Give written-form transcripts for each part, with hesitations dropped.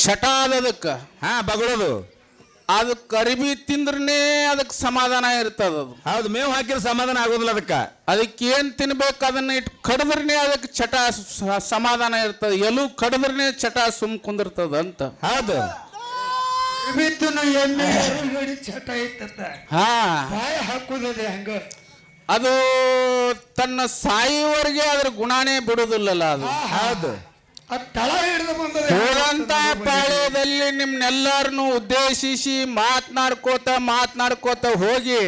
ಚಟ ಅದಕ್ಕ ಬಗಳದು ಅದಕ್ಕೆ ಅರಿಬಿ ತಿಂದ್ರನೇ ಅದಕ್ಕೆ ಸಮಾಧಾನ ಇರ್ತದ. ಅದು ಹೌದು, ಮೇವು ಹಾಕಿದ್ರೆ ಸಮಾಧಾನ ಆಗೋದಿಲ್ಲ. ಅದಕ್ಕೆ ಏನ್ ತಿನ್ಬೇಕು ಅದನ್ನ ಇಟ್ಟು ಕಡದ್ರನೇ ಅದಕ್ಕೆ ಚಟ ಸಮಾಧಾನ ಇರ್ತದ. ಎಲ್ಲೂ ಕಡದ್ರನೇ ಚಟ ಸುಮ್ ಕುಂದಿರ್ತದ ಅಂತ. ಹೌದು, ಚಟ ಇತ್ತ ಹಾಕುದೇ ಹಂಗ. ಅದು ತನ್ನ ಸಾಯುವವರೆಗೆ ಅದ್ರ ಗುಣಾನೇ ಬಿಡುದಿಲ್ಲಲ್ಲ ಅದು. ಹೌದು, ಹೋದಂತ ಪಾಳ್ಯದಲ್ಲಿ ನಿಮ್ನೆಲ್ಲರನ್ನು ಉದ್ದೇಶಿಸಿ ಮಾತನಾಡ್ಕೋತ ಹೋಗಿ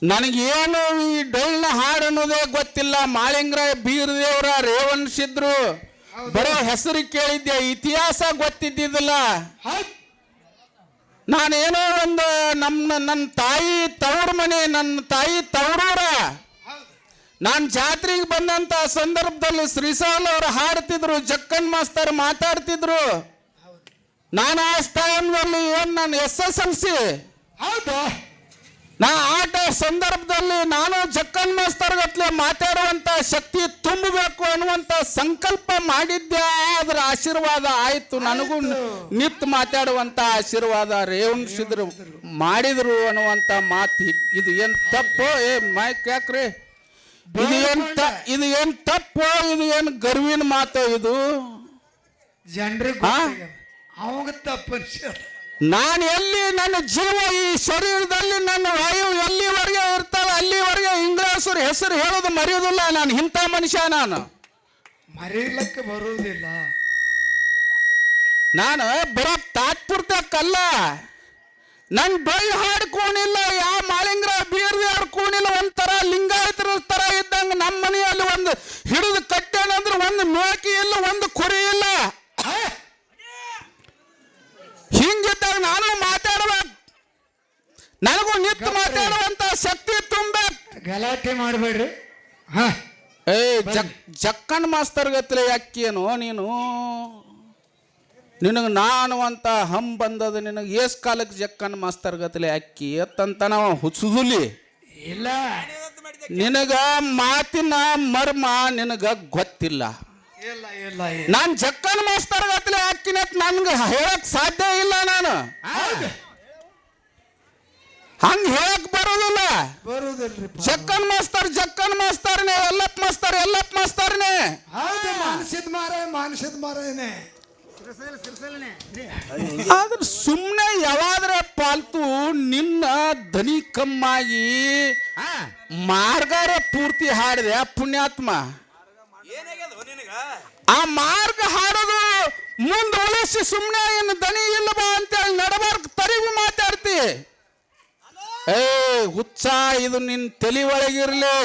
ನನಗೇನು ಈ ಡೊಳ್ಳ ಹಾಡು ಅನ್ನೋದೇ ಗೊತ್ತಿಲ್ಲ. ಮಾಳಿಂಗರಾಯ ಬೀರದೇವ್ರ ರೇವಣಿಸಿದ್ರು, ಬರೋ ಹೆಸರು ಕೇಳಿದ್ದೆ, ಇತಿಹಾಸ ಗೊತ್ತಿದ್ದಿದ್ದಿಲ್ಲ. ನಾನೇನೋ ಒಂದು ನನ್ನ ತಾಯಿ ತವರು ಮನೆ, ನನ್ನ ತಾಯಿ ತವರೂರ. ನಾನು ಜಾತ್ರೆಗೆ ಬಂದಂತ ಸಂದರ್ಭದಲ್ಲಿ ಶ್ರೀಸಾಲ್ ಅವರು ಹಾಡ್ತಿದ್ರು, ಜಕ್ಕನ್ ಮಾಸ್ತರ್ ಮಾತಾಡ್ತಿದ್ರು. ನಾನು ಆ ಟೈಮ್ನಲ್ಲಿ ಏನು ನಾನು SSLC ನಾ ಆಟ ಸಂದರ್ಭದಲ್ಲಿ ನಾನು ಜಕ್ಕನ್ ಮಾಸ್ತರ್ ಗತ್ಲೆ ಮಾತಾಡುವಂತ ಶಕ್ತಿ ತುಂಬಬೇಕು ಅನ್ನುವಂತ ಸಂಕಲ್ಪ ಮಾಡಿದ್ದೆ. ಅದರ ಆಶೀರ್ವಾದ ಆಯ್ತು. ನನಗೂ ನಿತ್ ಮಾತಾಡುವಂತ ಆಶೀರ್ವಾದ ರೇವಣಿಸಿದ್ರು ಮಾಡಿದ್ರು ಅನ್ನುವಂತ ಮಾತು. ಇದು ಏನ್ ತಪ್ಪು? ಮೈಕ್ ಯಾಕ್ರಿ? ಇದು ಏನ್ ತಪ್ಪು? ಇದು ಏನ್ ಗರ್ವಿನ ಮಾತು? ಇದು ಜನರಿಗೆ ಅವಾಗ ತಪ್ಪು. ನಾನು ಎಲ್ಲಿ ನನ್ನ ಜೀವ ಈ ಶರೀರದಲ್ಲಿ ನನ್ನ ವಾಯು ಎಲ್ಲಿವರೆಗೆ ಇರ್ತದೆ ಅಲ್ಲಿವರೆಗೆ ಇಂಗ್ಲಾಸರು ಹೆಸರು ಹೇಳೋದು ಮರೆಯೋದಿಲ್ಲ. ನಾನು ಇಂಥ ಮನುಷ್ಯ. ನಾನು ಮರೆಯಲಿಕ್ಕೆ ಬರುವುದಿಲ್ಲ. ನಾನು ಬರೋ ತಾತ್ಪೂರ್ತಕ್ಕಲ್ಲ. ನನ್ ಡೊಳ್ಳು ಹಾಡ್ಕೋಣಿಲ್ಲ, ಯಾವ ಮಾಳಿಂಗರಾಯ ಬೀರದೇವ್ರ ಕೋಣಿಲ್ಲ. ಒಂಥರ ಲಿಂಗಾಯತರ ತರ ಇದ್ದಂಗ ನಮ್ಮ ಮನೆಯಲ್ಲಿ ಒಂದು ಹಿಡಿದು ಕಟ್ಟೇನಂದ್ರೆ ಒಂದು ಮೇಕಿ ಇಲ್ಲ, ಒಂದು ಕುರಿ ಇಲ್ಲ. ಹಿಂಗಿದ್ದಾಗ ನಾನು ಮಾತಾಡ್ಬೇಕು, ನನಗೂ ನಿಂತು ಮಾತಾಡುವಂತ ಶಕ್ತಿ ತುಂಬಬೇಕು. ಗಲಾಟೆ ಮಾಡಬೇಡ್ರಿ. ಜಕ್ಕನ್ ಮಾಸ್ತರ್ ಗತ್ಲೆ ಯಾಕೇನು ನೀನು? ನಿನಗೆ ನಾನು ಅಂತ ಹಮ್ ಬಂದದ. ನಿನಗೆ ಏಸ್ ಕಾಲಕ್ಕೆ ಜಕ್ಕನ್ ಮಾಸ್ತರ್ ಗತ್ಲೆ ಅಕ್ಕಿ ಅತ್ತಂತ ನಾವು ಹುಚ್ಚುದುಲಿ ಇಲ್ಲ. ನಿನಗ ಮಾತಿನ ಮರ್ಮ ನಿನಗ ಗೊತ್ತಿಲ್ಲ. ನಾನು ಜಕ್ಕನ್ ಮಾಸ್ತರ್ ಗತ್ಲೆ ಹಾಕಿನ ನನ್ಗೆ ಹೇಳಕ್ ಸಾಧ್ಯ ಇಲ್ಲ. ನಾನು ಹಂಗ ಹೇಳಕ್ ಬರೋದಿಲ್ಲ. ಜಕ್ಕನ್ ಮಾಸ್ತರ್ನೇ, ಎಲ್ಲಪ್ಪ ಮಾಸ್ತರ್ನೇ. ಮಾನಸಿದ ಮಾರೇನೆ. ಆದ್ರೆ ಸುಮ್ಮನೆ ಯಾವಾದ್ರ ಪಾಲ್ತು ನಿನ್ನ ದನಿ ಕಮ್ಮಾಗಿ ಮಾರ್ಗಾರ ಪೂರ್ತಿ ಹಾಡಿದೆ ಪುಣ್ಯಾತ್ಮ. ಆ ಮಾರ್ಗ ಹಾಡೋದು ಮುಂದೆ ಉಳಿಸಿ ಸುಮ್ಮನೆ ಏನು ದನಿ ಇಲ್ಲಬಾ ಅಂತೇಳಿ ನಡಬಾರ್ದು ತರಿವು ಮಾತಾಡ್ತಿ. ಹುಚ್ಚ, ಇದು ನಿನ್ ತಲೆ ಒಳಗಿರ್ಲಿ.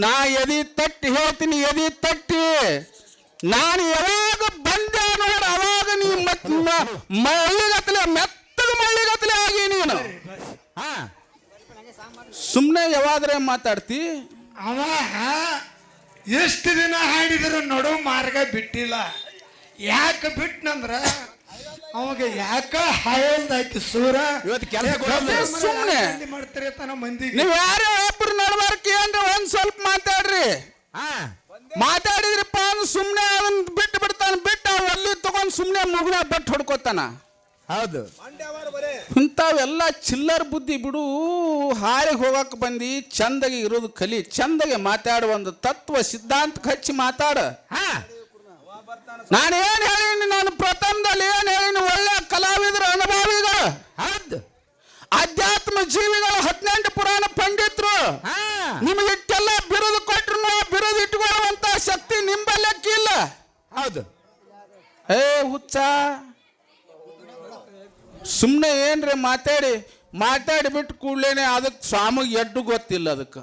ನಾ ಎದಿ ತಟ್ಟಿ ಹೇಳ್ತೀನಿ, ಎದಿ ತಟ್ಟಿ. ನಾನು ಯಾವಾಗ ಬಂದೆ ನೋಡ ಅವಾಗ ನೀ ಮಳ್ಳಿಗತ್ಲೆ ಮೆತ್ತದ ಮಳ್ಳಿಗತ್ಲೆ ಆಗಿ ನೀನು ಸುಮ್ಮನೆ ಯಾವಾದ್ರೆ ಮಾತಾಡ್ತಿ. ಅವ ಎಷ್ಟು ದಿನ ಹಾಡಿದ್ರು ನಡು ಮಾರ್ಗ ಬಿಟ್ಟಿಲ್ಲ. ಯಾಕೆ ಬಿಟ್ನಂದ್ರ ಅವಾಗ ಯಾಕ ಹಾಯಲ್ದಾಕಿ ಸೂರ ಸುಮ್ಮನೆ ಮಾಡ್ತಾರೆ ತನ್ನ ಮಂದಿಗೆ. ನೀವು ಯಾರೇ ಒಬ್ರು ನಡ್ಬಾರ್ಕಿ ಅಂದ್ರೆ ಒಂದ್ ಸ್ವಲ್ಪ ಮಾತಾಡ್ರಿ. ಮಾತಾಡಿದ್ರಪ್ಪ ಅಂದ್ರೆ ಸುಮ್ಮನೆ ಅದನ್ನ ಬಿಟ್ಟು ಬಿಡ್ತಾನ. ಬಿಟ್ಟು ಅಲ್ಲಿ ತಗೊಂಡ್ ಸುಮ್ಮನೆ ಮುಗುನ ಬಟ್ ಹೊಡ್ಕೋತಾನ. ಹೌದು, ಇಂಥವೆಲ್ಲ ಚಿಲ್ಲರ್ ಬುದ್ಧಿ ಬಿಡು. ಹಾರಿಗೆ ಹೋಗಕ್ ಬಂದಿ, ಚಂದಗೆ ಇರೋದು ಕಲಿ, ಚಂದಗೆ ಮಾತಾಡುವ ಒಂದು ತತ್ವ ಸಿದ್ಧಾಂತ ಹಚ್ಚಿ ಮಾತಾಡ. ನಾನೇನ್ ಹೇಳೀನಿ? ನಾನು ಪ್ರಥಮದಲ್ಲಿ ಏನ್ ಹೇಳೀನಿ? ಒಳ್ಳೆ ಕಲಾವಿದರು, ಅನುಭವಿಗಳು, ಅಧ್ಯಾತ್ಮ ಜೀವಿಗಳು, 18 ಪುರಾಣ ಪಂಡಿತರು ನಿಮಗೆ ಇಟ್ಟೆಲ್ಲ ಬಿರುದು ಕೊಟ್ರು ಬಿರುದು ಇಟ್ಕೊಳ್ಳುವಂತ ಶಕ್ತಿ ನಿಂಬಲ್ಲಕ್ಕಿಲ್ಲ. ಹೌದು. ಹುಚ್ಚ, ಸುಮ್ಮನೆ ಏನ್ರಿ ಮಾತಾಡಿ ಬಿಟ್ಟು ಕೂಡ್ಲೇನೆ ಅದಕ್ಕೆ ಸ್ವಾಮಿಗೆ ಎಡ್ಡು ಗೊತ್ತಿಲ್ಲ. ಅದಕ್ಕೆ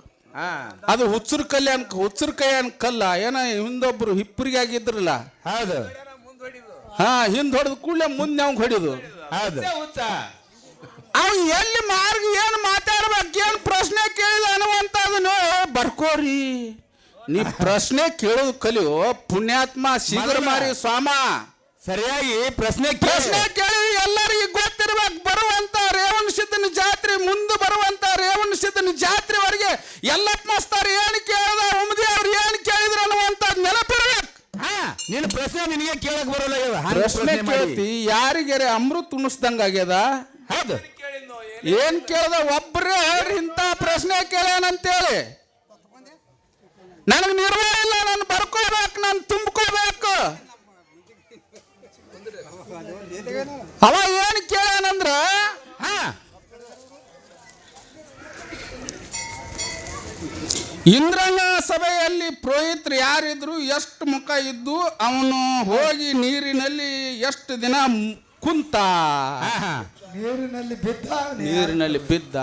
ಅದು ಹುಚ್ಚರ ಕೈ ಅನ್ಕಲ್ಲ. ಏನ ಹಿಂದೊಬ್ರು ಹಿಪ್ಪರಿಗೆ ಆಗಿದ್ರಲ್ಲ. ಹೌದು. ಹಿಂದ್ ಹೊಡೆದು ಕೂಡಲೇ ಮುಂದೆ ಅವಂಗೆ ಹೊಡಿದು. ಹೌದು. ಅವ್ ಎಲ್ಲಿ ಮಾರ್ಗ ಏನು ಮಾತಾಡ್ಬೇಕು, ಏನು ಪ್ರಶ್ನೆ ಕೇಳಿದ ಅನ್ನುವಂಥದ್ದು ಬರ್ಕೋರಿ. ನೀ ಪ್ರಶ್ನೆ ಕೇಳೋದು ಕಲಿಯೋ ಪುಣ್ಯಾತ್ಮ. ಶೀಘ್ರ ಮಾರಿ ಸ್ವಾಮ, ಸರಿಯಾಗಿ ಪ್ರಶ್ನೆ ಕೇಳಿ ಎಲ್ಲರಿಗೂ ಗೊತ್ತಿರ್ಬೇಕು. ಬರುವಂತ ರೇವಣಸಿದ್ದನ ಜಾತ್ರೆ, ಮುಂದೆ ಬರುವಂತ ರೇವಣಸಿದ್ದನ ಜಾತ್ರೆವರೆಗೆ ಎಲ್ಲಪ್ಪ ಮಾಸ್ತರ್ ಏನು ಕೇಳಿದ, ಉಮದಿ ಅವ್ರು ಏನು ಕೇಳಿದ್ರು ಅನ್ನುವಂಥದ್ದು ನೆನಪಿರ್ಬೇಕು. ನಿನ್ನ ಪ್ರಶ್ನೆ ನಿನಗೆ ಕೇಳಕ್ ಬರೋಲ್ಲ ಇವ. ಹಂಗ್ ಪ್ರಶ್ನೆ ಪ್ರಶ್ನೆ ಮಾಡಿ. ಕೇಳ್ತಿ ಯಾರಿಗೆರೆ ಅಮೃತ ಉಣಿಸ್ದಂಗ ಆಗ್ಯದ. ಹೌದು ಏನ್ ಕೇಳ್ದ ಒಬ್ಬರೇ ಹೇಳ್ರಿ ಇಂಥ ಪ್ರಶ್ನೆ ಕೇಳ್ಯಾನಂತೇಳಿ. ನನಗೆ ನಿರ್ವಹ ಇಲ್ಲ, ನಾನು ಬರ್ಕೋಬೇಕು, ನಾನು ತುಂಬ್ಕೋಬೇಕು. ಅವ ಏನ್ ಕೇಳ್ಯಾನಂದ್ರ ಹಾ ಇಂದ್ರನ ಸಭೆಯಲ್ಲಿ ಪುರೋಹಿತರು ಯಾರಿದ್ರು, ಎಷ್ಟು ಮುಖ ಇದ್ದು, ಅವನು ಹೋಗಿ ನೀರಿನಲ್ಲಿ ಎಷ್ಟು ದಿನ ಕುಂತ. ಹಾ ಹಾ ನೀರಿನಲ್ಲಿ ಬಿದ್ದ ನೀರಿನಲ್ಲಿ ಬಿದ್ದ.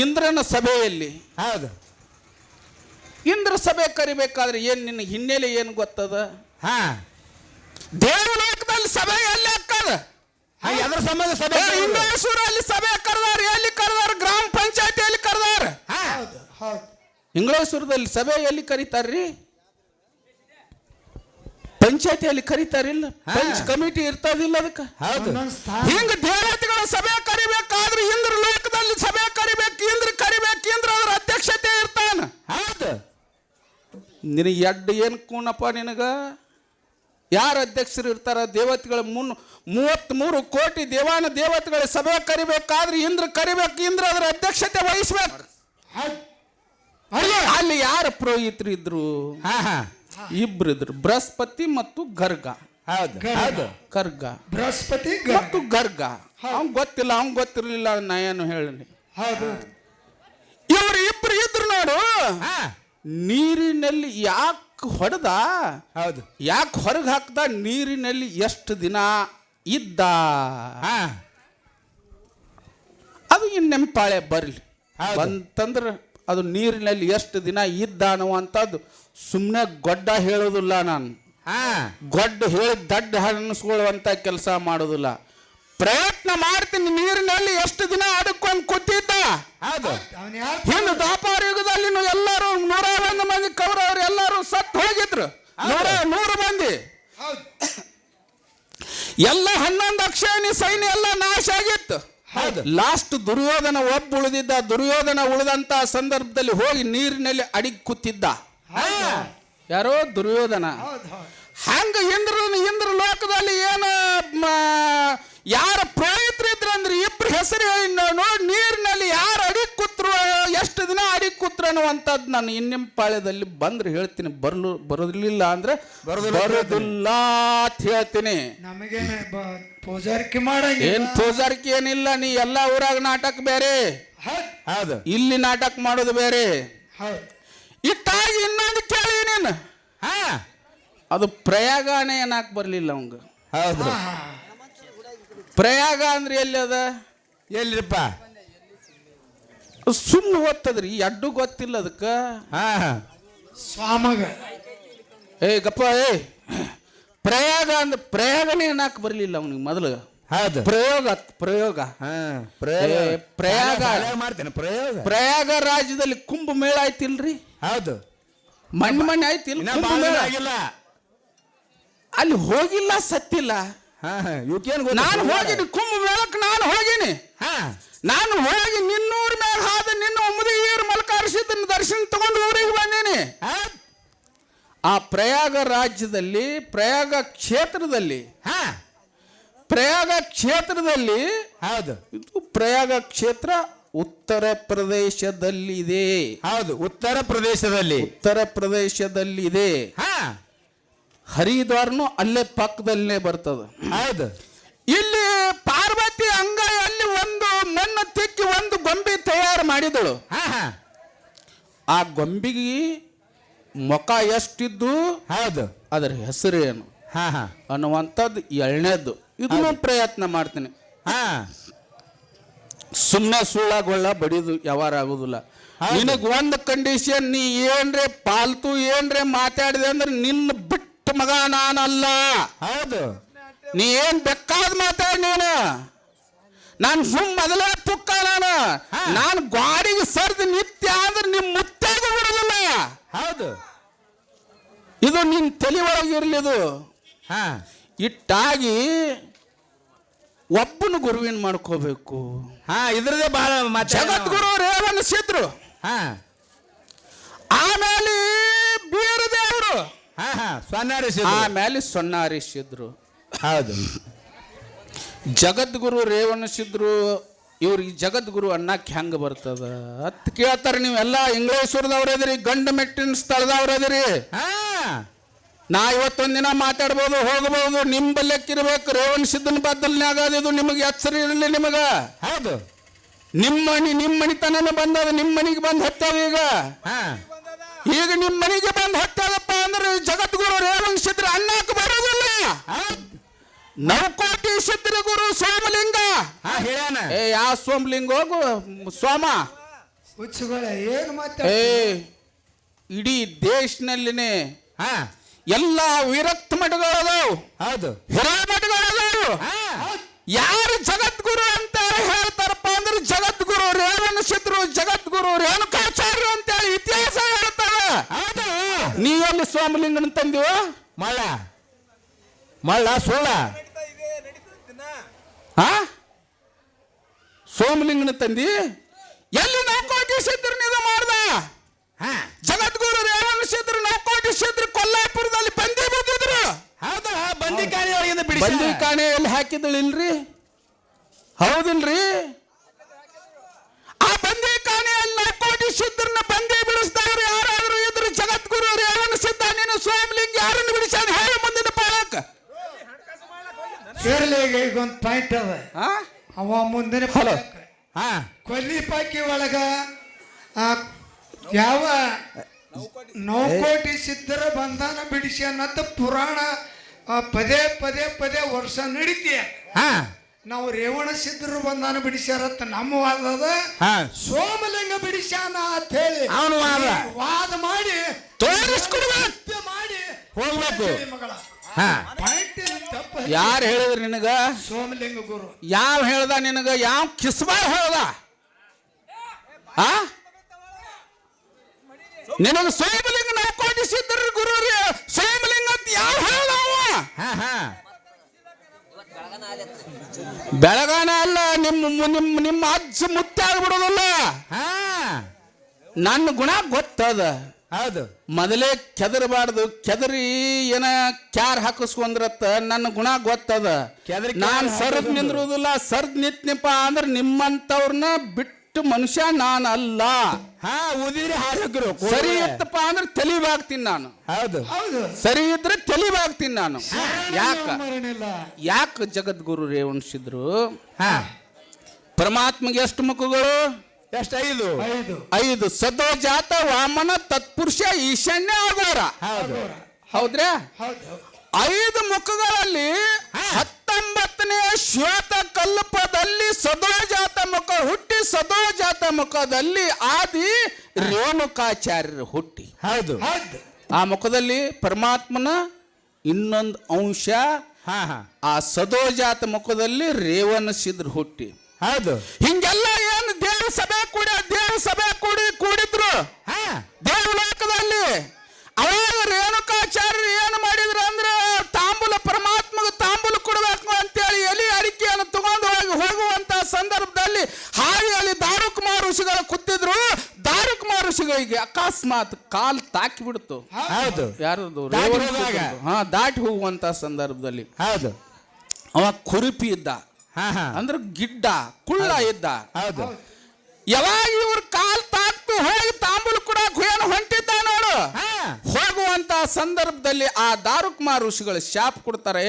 ಇಂದ್ರನ ಸಭೆಯಲ್ಲಿ ಹೌದು ಇಂದ್ರ ಸಭೆ ಕರಿಬೇಕಾದ್ರೆ ಏನ್ ನಿನ್ನ ಹಿನ್ನೆಲೆ ಏನು ಗೊತ್ತದ? ಹಾ ದೇವಲೋಕದಲ್ಲಿ ಸಭೆ ಎಲ್ಲಿ ಹಾಕದ? ಎದ್ರ ಸಂಬಂಧ ಸಭೆ ಇಂಗ್ಲೇಶ್ವರಲ್ಲಿ ಸಭೆ ಕರೆದಾರ. ಎಲ್ಲಿ ಕರೆದಾರ? ಗ್ರಾಮ ಪಂಚಾಯತಿಯಲ್ಲಿ ಕರೆದಾರ. ಹೌದು ಹೌದು ಇಂಗ್ಲೇಶ್ವರದಲ್ಲಿ ಸಭೆ ಎಲ್ಲಿ ಕರೀತಾರ್ರಿ? ಪಂಚಾಯತಿಯಲ್ಲಿ ಕರೀತಾರಿಲ್ಲ. ಪಂಚ್ ಕಮಿಟಿ ಇರ್ತದಿಲ್ಲ ಅದಕ್ಕೆ. ಹೌದು ಒಂದೊಂದ್ ಸ್ಥಾನ ಹಿಂಗ ದೇವತೆಗಳ ಸಭೆ ಕರಿಬೇಕಾದ್ರೆ ಇಂದ್ರ ಲೋಕದಲ್ಲಿ ಸಭೆ ಕರಿಬೇಕು. ಇಂದ್ರ ಕರಿಬೇಕು, ಇಂದ್ರ ಅದ್ರ ಅಧ್ಯಕ್ಷತೆ ಇರ್ತಾನ. ಹೌದು ನಿನಗೆ ಎಡ್ಡು ಏನು ಕೂನಪ್ಪ ನಿನಗ? ಯಾರು ಅಧ್ಯಕ್ಷರು ಇರ್ತಾರ? ದೇವತೆಗಳ 33 ಕೋಟಿ ದೇವಾನ ದೇವತೆಗಳ ಸಭೆ ಕರಿಬೇಕಾದ್ರೆ ಇಂದ್ರ ಕರಿಬೇಕು, ಇಂದ್ರ ಅದ್ರ ಅಧ್ಯಕ್ಷತೆ ವಹಿಸ್ಬೇಕು. ಅಲ್ಲಿ ಯಾರು ಪುರೋಹಿತರು ಇದ್ರು? ಹಾ ಹಾ ಇಬ್ರು ಇದ್ರು, ಬೃಹಸ್ಪತಿ ಮತ್ತು ಗರ್ಗ. ಹೌದು ಹೌದು ಗರ್ಗ ಬೃಹಸ್ಪತಿ ಮತ್ತು ಗರ್ಗ. ಅವ್ನ್ ಗೊತ್ತಿಲ್ಲ, ಅವ್ನ್ ಗೊತ್ತಿರ್ಲಿಲ್ಲ, ನಾ ಏನು ಹೇಳಿ. ಹೌದು ಇವ್ರು ಇಬ್ರು ಇದ್ರು ನೋಡು. ಹಾ ನೀರಿನಲ್ಲಿ ಯಾಕೆ ಹೊಡೆದ? ಹೌದು ಯಾಕೆ ಹೊರಗೆ ಹಾಕ್ದ? ನೀರಿನಲ್ಲಿ ಎಷ್ಟು ದಿನ ಇದ್ದ? ಹಾ ಅದು ಇನ್ನೆಂಪಾಳೆ ಬರಲಿ ಹೌದು. ಬಂತಂದ್ರೆ ಅದು ನೀರಿನಲ್ಲಿ ಎಷ್ಟು ದಿನ ಇದ್ದ ಅನ್ನುವಂಥದ್ದು ಸುಮ್ಮನೆ ಗೊಡ್ಡ ಹೇಳೋದಿಲ್ಲ. ನಾನು ಹಾ ಗೊಡ್ಡ ಹೇಳಿ ದಡ್ಡ ಹಣಿಸ್ಕೊಳ್ಳುವಂಥ ಕೆಲಸ ಮಾಡೋದಿಲ್ಲ. ಪ್ರಯತ್ನ ಮಾಡ್ತೀನಿ. ನೀರಿನಲ್ಲಿ ಎಷ್ಟು ದಿನ ಅಡ್ಕೊಂಡು ಕೂತಿದ್ದ? ಹೌದು ಅವನ್ ಯಾರು ಹಿಂದೆ ದ್ವಾಪಾರ ಯುಗದಲ್ಲಿ ಎಲ್ಲರೂ 101 ಮಂದಿ ಕೌರವರು ಎಲ್ಲರೂ ಸತ್ತು ಹೋಗಿದ್ರು. 100 ಮಂದಿ ಹೌದು ಎಲ್ಲ 11 ಅಕ್ಷಯಣಿ ಸೈನ್ಯ ಎಲ್ಲ ನಾಶ ಆಗಿತ್ತು. ಹೌದು ಲಾಸ್ಟ್ ದುರ್ಯೋಧನ ಒಬ್ಬ ಉಳಿದಿದ್ದ. ದುರ್ಯೋಧನ ಉಳಿದಂತ ಸಂದರ್ಭದಲ್ಲಿ ಹೋಗಿ ನೀರಿನಲ್ಲಿ ಅಡಿಗೆ ಕೂತಿದ್ದ. ಯಾರೋ ದುರ್ಯೋಧನ. ಹೌದು ಹೌದು ಹಂಗ ಇಂದ್ರ ಲೋಕದಲ್ಲಿ ಏನು ಯಾರ ಪುರೋಹಿತರು ಇದ್ರು ಅಂದ್ರೆ ಇಬ್ರು ಹೆಸರು ನೋಡಿ ನೀರಿನಲ್ಲಿ ಯಾರು ಅಡಿಗೆ ಕೂತ್ರು, ಎಷ್ಟು ದಿನ ಅಡಿಗೆ ಕೂತ್ರು ಅನ್ನುವಂಥದ್ದು ನಾನು ಇನ್ನೆಂಪಾಳ್ಯದಲ್ಲಿ ಬಂದ್ರೆ ಹೇಳ್ತೀನಿ. ಬರೋದಿಲ್ಲ ಅಂದ್ರೆ ಬರೋದಿಲ್ಲ ಅಂತ ಹೇಳ್ತೀನಿ. ನಮಗೇನೆ ಪೂಜಾರಿಕೆ ಮಾಡಂಗಿಲ್ಲ. ಏನ್ ಪೂಜಾರಿಕೆ ಏನಿಲ್ಲ. ನೀ ಎಲ್ಲ ಊರಾಗ ನಾಟಕ ಬೇರೆ, ಹೌದು ಹೌದು ಇಲ್ಲಿ ನಾಟಕ ಮಾಡೋದು ಬೇರೆ. ಹೌದು ಇಟ್ಟಾಗಿ ಇನ್ನೊಂದು ಕೇಳಿ ನೀನು. ಹಾ ಅದು ಪ್ರಯಾಗನೇ ಏನಾಕ್ ಬರ್ಲಿಲ್ಲ ಅವಂಗ. ಹೌದು ಪ್ರಯಾಗ ಅಂದ್ರೆ ಎಲ್ಲಿ ಅದ? ಎಲ್ಲಿರಪ್ಪ? ಸುಮ್ಮನೆ ಓದ್ತದ್ರಿ, ಅಡ್ಡು ಗೊತ್ತಿಲ್ಲ ಅದಕ್ಕ. ಹಾ ಸ್ವಾಮಗ ಗಪ್ಪ ಪ್ರಯಾಗ ಅಂದ್ರೆ ಪ್ರಯಾಗನೇ ಏನಾಕ್ ಬರ್ಲಿಲ್ಲ ಅವನಿಗೆ ಮೊದಲು. ಹೌದು ಪ್ರಯೋಗ ಹಾ ಪ್ರಯಾಗ ಮಾಡ್ತೇನೆ ಪ್ರಯೋಗ. ಪ್ರಯಾಗ ರಾಜ್ಯದಲ್ಲಿ ಕುಂಭ ಮೇಳ ಆಯ್ತಿಲ್ರಿ? ಹೌದು ಮಣ್ಣೆ ಆಯ್ತಿಲ್ಲ ಕುಂಭ ಮೇಳ. ಆಗಿಲ್ಲ. ಅಲ್ಲಿ ಹೋಗಿಲ್ಲ, ಸತ್ತಿಲ್ಲ. ಹಾ ಇವಕ್ಕೇನು ನಾನು ಹೋಗಿನಿ ಕುಂಭ ಮೇಳಕ್ಕೆ. ನಾನು ಹೋಗಿನಿ. ಹಾ ನಾನು ಹೋಗಿ ನಿನ್ನೂರ ಮ್ಯಾಗ ಹಾದ ನಿನ್ನ ಮುದಿಗೀರು ಮಲ್ಕಾರ್ಸಿದ್ದನ್ನ ದರ್ಶನ ತಗೊಂಡು ಊರಿಗೆ ಬಂದೇನಿ. ಆ ಪ್ರಯಾಗ ರಾಜ್ಯದಲ್ಲಿ ಪ್ರಯಾಗ ಕ್ಷೇತ್ರದಲ್ಲಿ ಹೌದು ಇದು ಪ್ರಯಾಗ ಕ್ಷೇತ್ರ ಉತ್ತರ ಪ್ರದೇಶದಲ್ಲಿದೆ. ಹೌದು ಉತ್ತರ ಪ್ರದೇಶದಲ್ಲಿದೆ. ಹಾ ಹರಿದ್ವಾರನು ಅಲ್ಲೇ ಪಕ್ಕದಲ್ಲೇ ಬರ್ತದ. ಹೌದು ಇಲ್ಲಿ ಪಾರ್ವತಿ ಅಂಗೈಯಲ್ಲಿ ಒಂದು ಮಣ್ಣು ತಿಕ್ಕಿ ಒಂದು ಗೊಂಬೆ ತಯಾರು ಮಾಡಿದಳು. ಹಾ ಹಾ ಆ ಗೊಂಬೆಗೆ ಮುಖ ಎಷ್ಟಿದ್ದು, ಹೌದು ಅದರ ಹೆಸರೇನು ಹಾ ಹಾ ಅನ್ನುವಂಥದ್ದು ಎರಡನೇದ್ದು. ಇದನ್ನು ಪ್ರಯತ್ನ ಮಾಡ್ತೀನಿ. ಹಾ ಸುಮ್ಮನೆ ಸುಳ್ಳಾಗೊಳ್ಳ ಬಡಿದು ಯಾವಾರ ಆಗುದಿಲ್ಲ. ನಿನಗ್ ಒಂದು ಕಂಡೀಷನ್, ನೀ ಏನ್ರೆ ಪಾಲ್ತು ಏನ್ರೆ ಮಾತಾಡಿದೆ ಅಂದ್ರೆ ನಿನ್ನ ಬಿಟ್ಟ ಮಗ ನಾನಲ್ಲ. ಹೌದು ನೀ ಏನ್ ಬೇಕಾದ್ ಮಾತಾಡಿ ನೀನು. ನಾನು ಮೊದಲೇ ತುಕ್ಕ. ನಾನು ಗಾಡಿಗೆ ಸರ್ದು ನಿತ್ಯ ಅಂದ್ರೆ ನಿಮ್ ಮುತ್ತಾಗ ಬಿಡೋದಿಲ್ಲ. ಹೌದು ಇದು ನಿನ್ ತಲೆ ಒಳಗಿರ್ಲಿದು. ಹಾ ಇಟ್ಟಾಗಿ ಒಬ್ಬನ ಗುರುವಿನ ಮಾಡ್ಕೋಬೇಕು. ಹಾ ಇದ್ರದೇ ಬಹಳ ಜಗದ್ಗುರು ರೇವಣಿಸಿದ್ರು. ಹಾ ಆಮೇಲೆ ಬೀರದೇವರು ಹಾ ಹಾ ಸ್ವರ್ಣಾರಿಸಿದ್ರು. ಆಮೇಲೆ ಸೊನ್ನಾರಿಸಿದ್ರು. ಹೌದು. ಜಗದ್ಗುರು ರೇವಣಿಸಿದ್ರು. ಇವ್ರಿಗೆ ಜಗದ್ಗುರು ಅನ್ನಕ್ಕೆ ಹೆಂಗ ಬರ್ತದ ಅತ್ ಕೇಳ್ತಾರೆ. ನೀವೆಲ್ಲ ಇಂಗ್ಲೇಶ್ವರದವ್ರದಿರಿ, ಗಂಡು ಮೆಟ್ಟಿನ ಸ್ಥಳದವ್ರದಿರಿ. ಹಾ ನಾ ಇವತ್ತೊಂದಿನ ಮಾತಾಡ್ಬೋದು, ಹೋಗಬಹುದು. ನಿಮ್ಮ ಬಲ್ಯಕ್ಕಿರ್ಬೇಕು. ರೇವಣಿಸಿದ್ದನ ಬದಲ್ನಾಗ ಇದು ನಿಮಗೆ ಎಚ್ಚರ ಇರಲಿ. ನಿಮಗ ಹೌದು. ನಿಮ್ಮ ಮನಿತನನೇ ಬಂದದ, ನಿಮ್ಮ ಮನೆಗೆ ಬಂದು ಹತ್ತದ. ಹಾ ಈಗ ನಿಮ್ಮ ಮನೆಗೆ ಬಂದು ಹತ್ತದಪ್ಪ ಅಂದ್ರೆ ಜಗದ್ಗುರು ರೇವಣಿಸಿದ್ರ ಅನ್ನಕ್ಕೆ ಬರೋದಿಲ್ಲ. ನವಕೋಟಿ ಸಿದ್ಧ ಗುರು ಸೋಮಲಿಂಗ. ಹಾ ಹೇಳ್ಯಾನ. ಯಾವ ಸೋಮಲಿಂಗ? ಹೋಗು ಸೋಮ. ಹುಚ್ಚುಗಳ ಏನು ಏ ಮಾತಾಡ ಇಡೀ ದೇಶನಲ್ಲಿನೇ ಹಾ ಎಲ್ಲ ವಿರಕ್ತ ಮಠಗಳದಾವು, ಹೌದು. ಹಿರೇಮಠಗಳದಾವು. ಯಾರು ಜಗದ್ಗುರು ಅಂತ ಹೇಳ್ತಾರಪ್ಪ ಅಂದ್ರೆ ಜಗದ್ಗುರು ರೇವಣಿಸಿದ್ರು, ಜಗದ್ಗುರು ರೇಣುಕಾಚಾರ್ಯ ಅಂತೇಳಿ ಇತಿಹಾಸ ಹೇಳ್ತಾರ. ಹೌದು. ನೀವೆಲ್ಲಿ ಸೋಮಲಿಂಗನ ತಂದಿವ? ಮಳ್ಳ ಮಳ್ಳ ಸುಳ್ಳ. ಹಾ ಸೋಮಲಿಂಗನ ತಂದಿ ಎಲ್ಲಿ ನವಕೋಟಿ ಸಿದ್ಧರು ನಿಧ ಮಾಡ್ದ? ಹಾ ಜಗದ್ಗುರು ರೇವಣಿಸಿದ್ರು, ನವಕೋಟಿ ಸಿದ್ಧರು ಕೊಲ್ಲಾಪುರದಲ್ಲಿ ಬಂದಿ ಬಿದ್ದಿದ್ರು. ಹೌದಾ? ಬಂದಿ ಕಾಣಿ ಒಳಗಿಂದ ಬಂದಿ ಬಿಡಿಸಿ ಕಾಣೆ ಎಲ್ಲಿ ಹಾಕಿದಳಿಲ್ರಿ? ಹೌದಿಲ್ರಿ? ಆ ಬಂದಿ ಕಾಣೆಯಲ್ಲಿ ನವಕೋಟಿ ಸಿದ್ಧರನ್ನ ಬಂದಿ ಬಿಡಿಸಿದವ್ರು ಯಾರಾದ್ರೂ ಇದ್ರು? ಜಗದ್ಗುರು ರೇವಣಿಸಿದ್ದ. ನೀನು ಸೋಮಲಿಂಗ ಯಾರನ್ನು ಬಿಡಿಸಾನ ಹೇಳ ಮುಂದಿನ ಪಾಲಕ. ಕೇರಳಿಗೆ ಈಗ ಒಂದು ಪಾಯಿಂಟ್ ಅದ. ಅವ ಮುಂದಿನ ಹಲೋ. ಪಾಲಕ. ಕೊಲ್ಲಿ ಪಾಕಿ ಒಳಗ ಯಾವ ನವಕೋಟಿ ಸಿದ್ಧರ ಬಂಧನ ಬಿಡಿಸಿ ಅನ್ನತ್ತ ಪುರಾಣ ಪದೇ ಪದೇ ಪದೇ ವರ್ಷ ನಡೀತೀಯ. ಹಾ ನಾವು ರೇವಣ ಸಿದ್ಧರು ಬಂಧನ ಬಿಡಿಸ್ಯಾರತ್ತ ನಮ್ಮ ವಾದದ. ಹಾ ಸೋಮಲಿಂಗ ಬಿಡಿಸ್ಯಾನ ಅಂತ ಹೇಳಿ ಅವನು ವಾದ ಮಾಡಿ ತೋರಿಸ್ಕೊಡ್ಬೇಕು. ಮಾಡಿ ಹೋಗ್ಬೇಕು. ಮಗಳ ಹಾ ಪಾಯಿಂಟ್ ತಪ್ಪ. ಯಾರು ಹೇಳಿದ್ರು ನಿನಗ? ಸೋಮಲಿಂಗ ಗುರು. ಯಾವ ಹೇಳ್ದ ನಿನಗ? ಯಾವ ಕಿಸ್ಬಾರ್ ಹೇಳ್ದ? ಆ ನಿನಗ ಸೋಮಲಿಂಗ ನವಕೋಟಿ ಸಿದ್ಧರ ಗುರು ಸೋಮಲಿಂಗ ಅಂತ ಯಾವ ಹೇಳ್ದವ? ಹಾ ಹಾ ಬೆಳಗಾನ ಅಲ್ಲ, ನಿಮ್ಮ ಅಜ್ಜ ಮುತ್ತೆ ಆಗ್ಬಿಡೋದಲ್ಲ. ಹಾ ನನ್ನ ಗುಣ ಗೊತ್ತದ. ಹೌದು. ಮೊದಲೇ ಕೆದರಬಾರ್ದು. ಕೆದರಿ ಏನ ಕ್ಯಾರ್ ಹಾಕಿಸ್ಕೊಂಡ್ರತ್ತ ನನ್ನ ಗುಣ ಗೊತ್ತದ. ಕೆದರಿ ನಾನ್ ಕ್ಯಾರ್ ಸರ್ದ್ ಹಾಕೋದು. ನಿಂದ್ರುದಿಲ್ಲ. ಸರ್ದ್ ನಿತ್ನಪ್ಪ ಅಂದ್ರೆ ನಿಮ್ಮಂತವ್ರನ್ನ ಬಿಟ್ಟು ಮನುಷ್ಯ ನಾನಲ್ಲ. ಹಾ ಉದಿರಿ ಹಾರಕ್ರು ಸರಿ ಇತ್ತಪ್ಪ ಅಂದ್ರೆ ತೆಲಿವಾಗ್ತೀನಿ ನಾನು. ಹೌದು. ಹೌದು. ಸರಿ ಇದ್ರೆ ತೆಲಿವಾಗ್ತೀನಿ ನಾನು. ಮರಣಿಲ್ಲ. ಯಾಕೆ ಜಗದ್ಗುರು ರೇವಣಿಸಿದ್ರು? ಹಾ ಪರಮಾತ್ಮಗೆ ಎಷ್ಟು ಮುಖಗಳು? ಎಷ್ಟು? 5. 5. 5. ಸದೋಜಾತ, ವಾಮನ, ತತ್ಪುರುಷ, ಈಶಾನ್ಯ, ಅಘೋರ. ಹೌದು. ಹೌದ್ರಾ? ಹೌದು. 5 ಮುಖಗಳಲ್ಲಿ 19ನೇ ಶ್ವೇತ ಕಲ್ಪದಲ್ಲಿ ಸದೋಜಾತ ಮುಖ ಹುಟ್ಟಿ, ಸದೋಜಾತ ಮುಖದಲ್ಲಿ ಆದಿ ರೇಣುಕಾಚಾರ್ಯರು ಹುಟ್ಟಿ. ಹೌದು. ಹೌದು. ಆ ಮುಖದಲ್ಲಿ ಪರಮಾತ್ಮನ ಇನ್ನೊಂದು ಅಂಶ. ಹಾ ಹಾ ಆ ಸದೋಜಾತ ಮುಖದಲ್ಲಿ ರೇವಣಿಸಿದ್ರು ಹುಟ್ಟಿ. ಹೌದು. ಹಿಂಗೆಲ್ಲ ಏನು ದೇವ ಸಭೆ ಕೂಡಿದ್ರು ಹಾ ದೇವಲೋಕದಲ್ಲಿ. ಅವಾಗ ರೇಣುಕಾಚಾರ್ಯರು ಏನು ಮಾಡಿದ್ರು ಅಂದ್ರೆ ತಾಂಬೂಲ ಪರಮಾತ್ಮಗೆ ತಾಂಬೂಲ ಕೊಡಬೇಕು ಅಂತೇಳಿ ಎಲಿ ಅಡಿಕೆಯನ್ನು ತಗೊಂಡು ಹೋಗುವಂತ ಸಂದರ್ಭದಲ್ಲಿ ಹಾವಿಯಲ್ಲಿ ದಾರುಕುಮಾರ ಋಷಿಗಳು ಕೂತಿದ್ರು. ದಾರುಕುಮಾರ ಋಷಿಗಳಿಗೆ ಅಕಸ್ಮಾತ್ ಕಾಲ್ ತಾಕಿ ಬಿಡ್ತು. ಹೌದು. ಯಾರದು? ದಾಟಿ ಹೋಗುವಾಗ. ದಾಟಿ ಹೋಗುವಂತ ಸಂದರ್ಭದಲ್ಲಿ ಹೌದು. ಅವ ಕುರುಪಿ ಇದ್ದ. ಹಾ ಹಾ ಅಂದ್ರೆ ಗಿಡ್ಡ ಕುಳ್ಳ ಇದ್ದ. ಹೌದು. ಯಾವಾಗ ಇವ್ರ ಕಾಲ್ ತಾಕ್ತು ಹೋಗಿ ತಾಂಬೂಲ ಕೂಡ ಏನು ಹೊಂಟಿದ್ದ ನೋಡು. ಹೋಗುವಂತ ಸಂದರ್ಭದಲ್ಲಿ ಆ ದಾರುಕುಮಾರ ಋಷಿಗಳು ಶಾಪ್ ಕೊಡ್ತಾರೆ.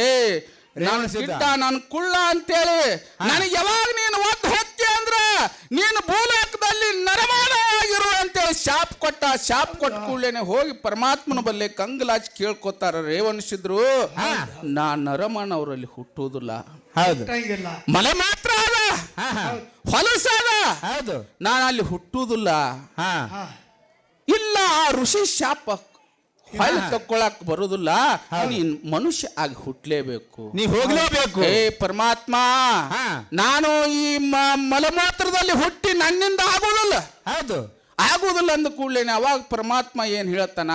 ನಾನು ಗಿಡ್ಡ, ನಾನು ಕುಳ್ಳ ಅಂತೇಳಿ ನನಗೆ ಯಾವಾಗ ನೀನು ಒದ್ದು ಹೊತ್ತಿ ಅಂದ್ರ ನೀನು ಭೂಲೋಕದಲ್ಲಿ ನರಮಾನವಾಗಿರು ಅಂತೇಳಿ ಶಾಪ್ ಕೊಟ್ಟ ಕೂಡಲೇನೆ ಹೋಗಿ ಪರಮಾತ್ಮನ ಬಲ್ಲೆ ಕಂಗಲಾಚಿ ಕೇಳ್ಕೊತಾರ. ರೇವಣಿಸಿದ್ರು, ನಾ ನರಮಾನ ಅವರಲ್ಲಿ ಹುಟ್ಟುವುದಿಲ್ಲ. ಹೌದು. ಮಲೆ ಮಾತ್ರ ಅದ, ಹೊಲಸದ. ಹೌದು. ನಾನು ಅಲ್ಲಿ ಹುಟ್ಟುವುದಿಲ್ಲ. ಹಾ ಇಲ್ಲ, ಆ ಋಷಿ ಶಾಪ ಹೊಳೆ ತಕ್ಕೊಳಕ್ ಬರುದಿಲ್ಲ. ನೀನ್ ಮನುಷ್ಯ ಆಗಿ ಹುಟ್ಲೇಬೇಕು. ನೀ ಹೋಗ್ಲೇಬೇಕು. ಏ ಪರಮಾತ್ಮ, ನಾನು ಈ ಮಲಮೂತ್ರದಲ್ಲಿ ಹುಟ್ಟಿ ನನ್ನಿಂದ ಆಗುದಿಲ್ಲ. ಹೌದು. ಆಗುದಿಲ್ಲ ಅಂದ ಕೂಡಲೇನೆ ಅವಾಗ ಪರಮಾತ್ಮ ಏನ್ ಹೇಳ್ತಾನ?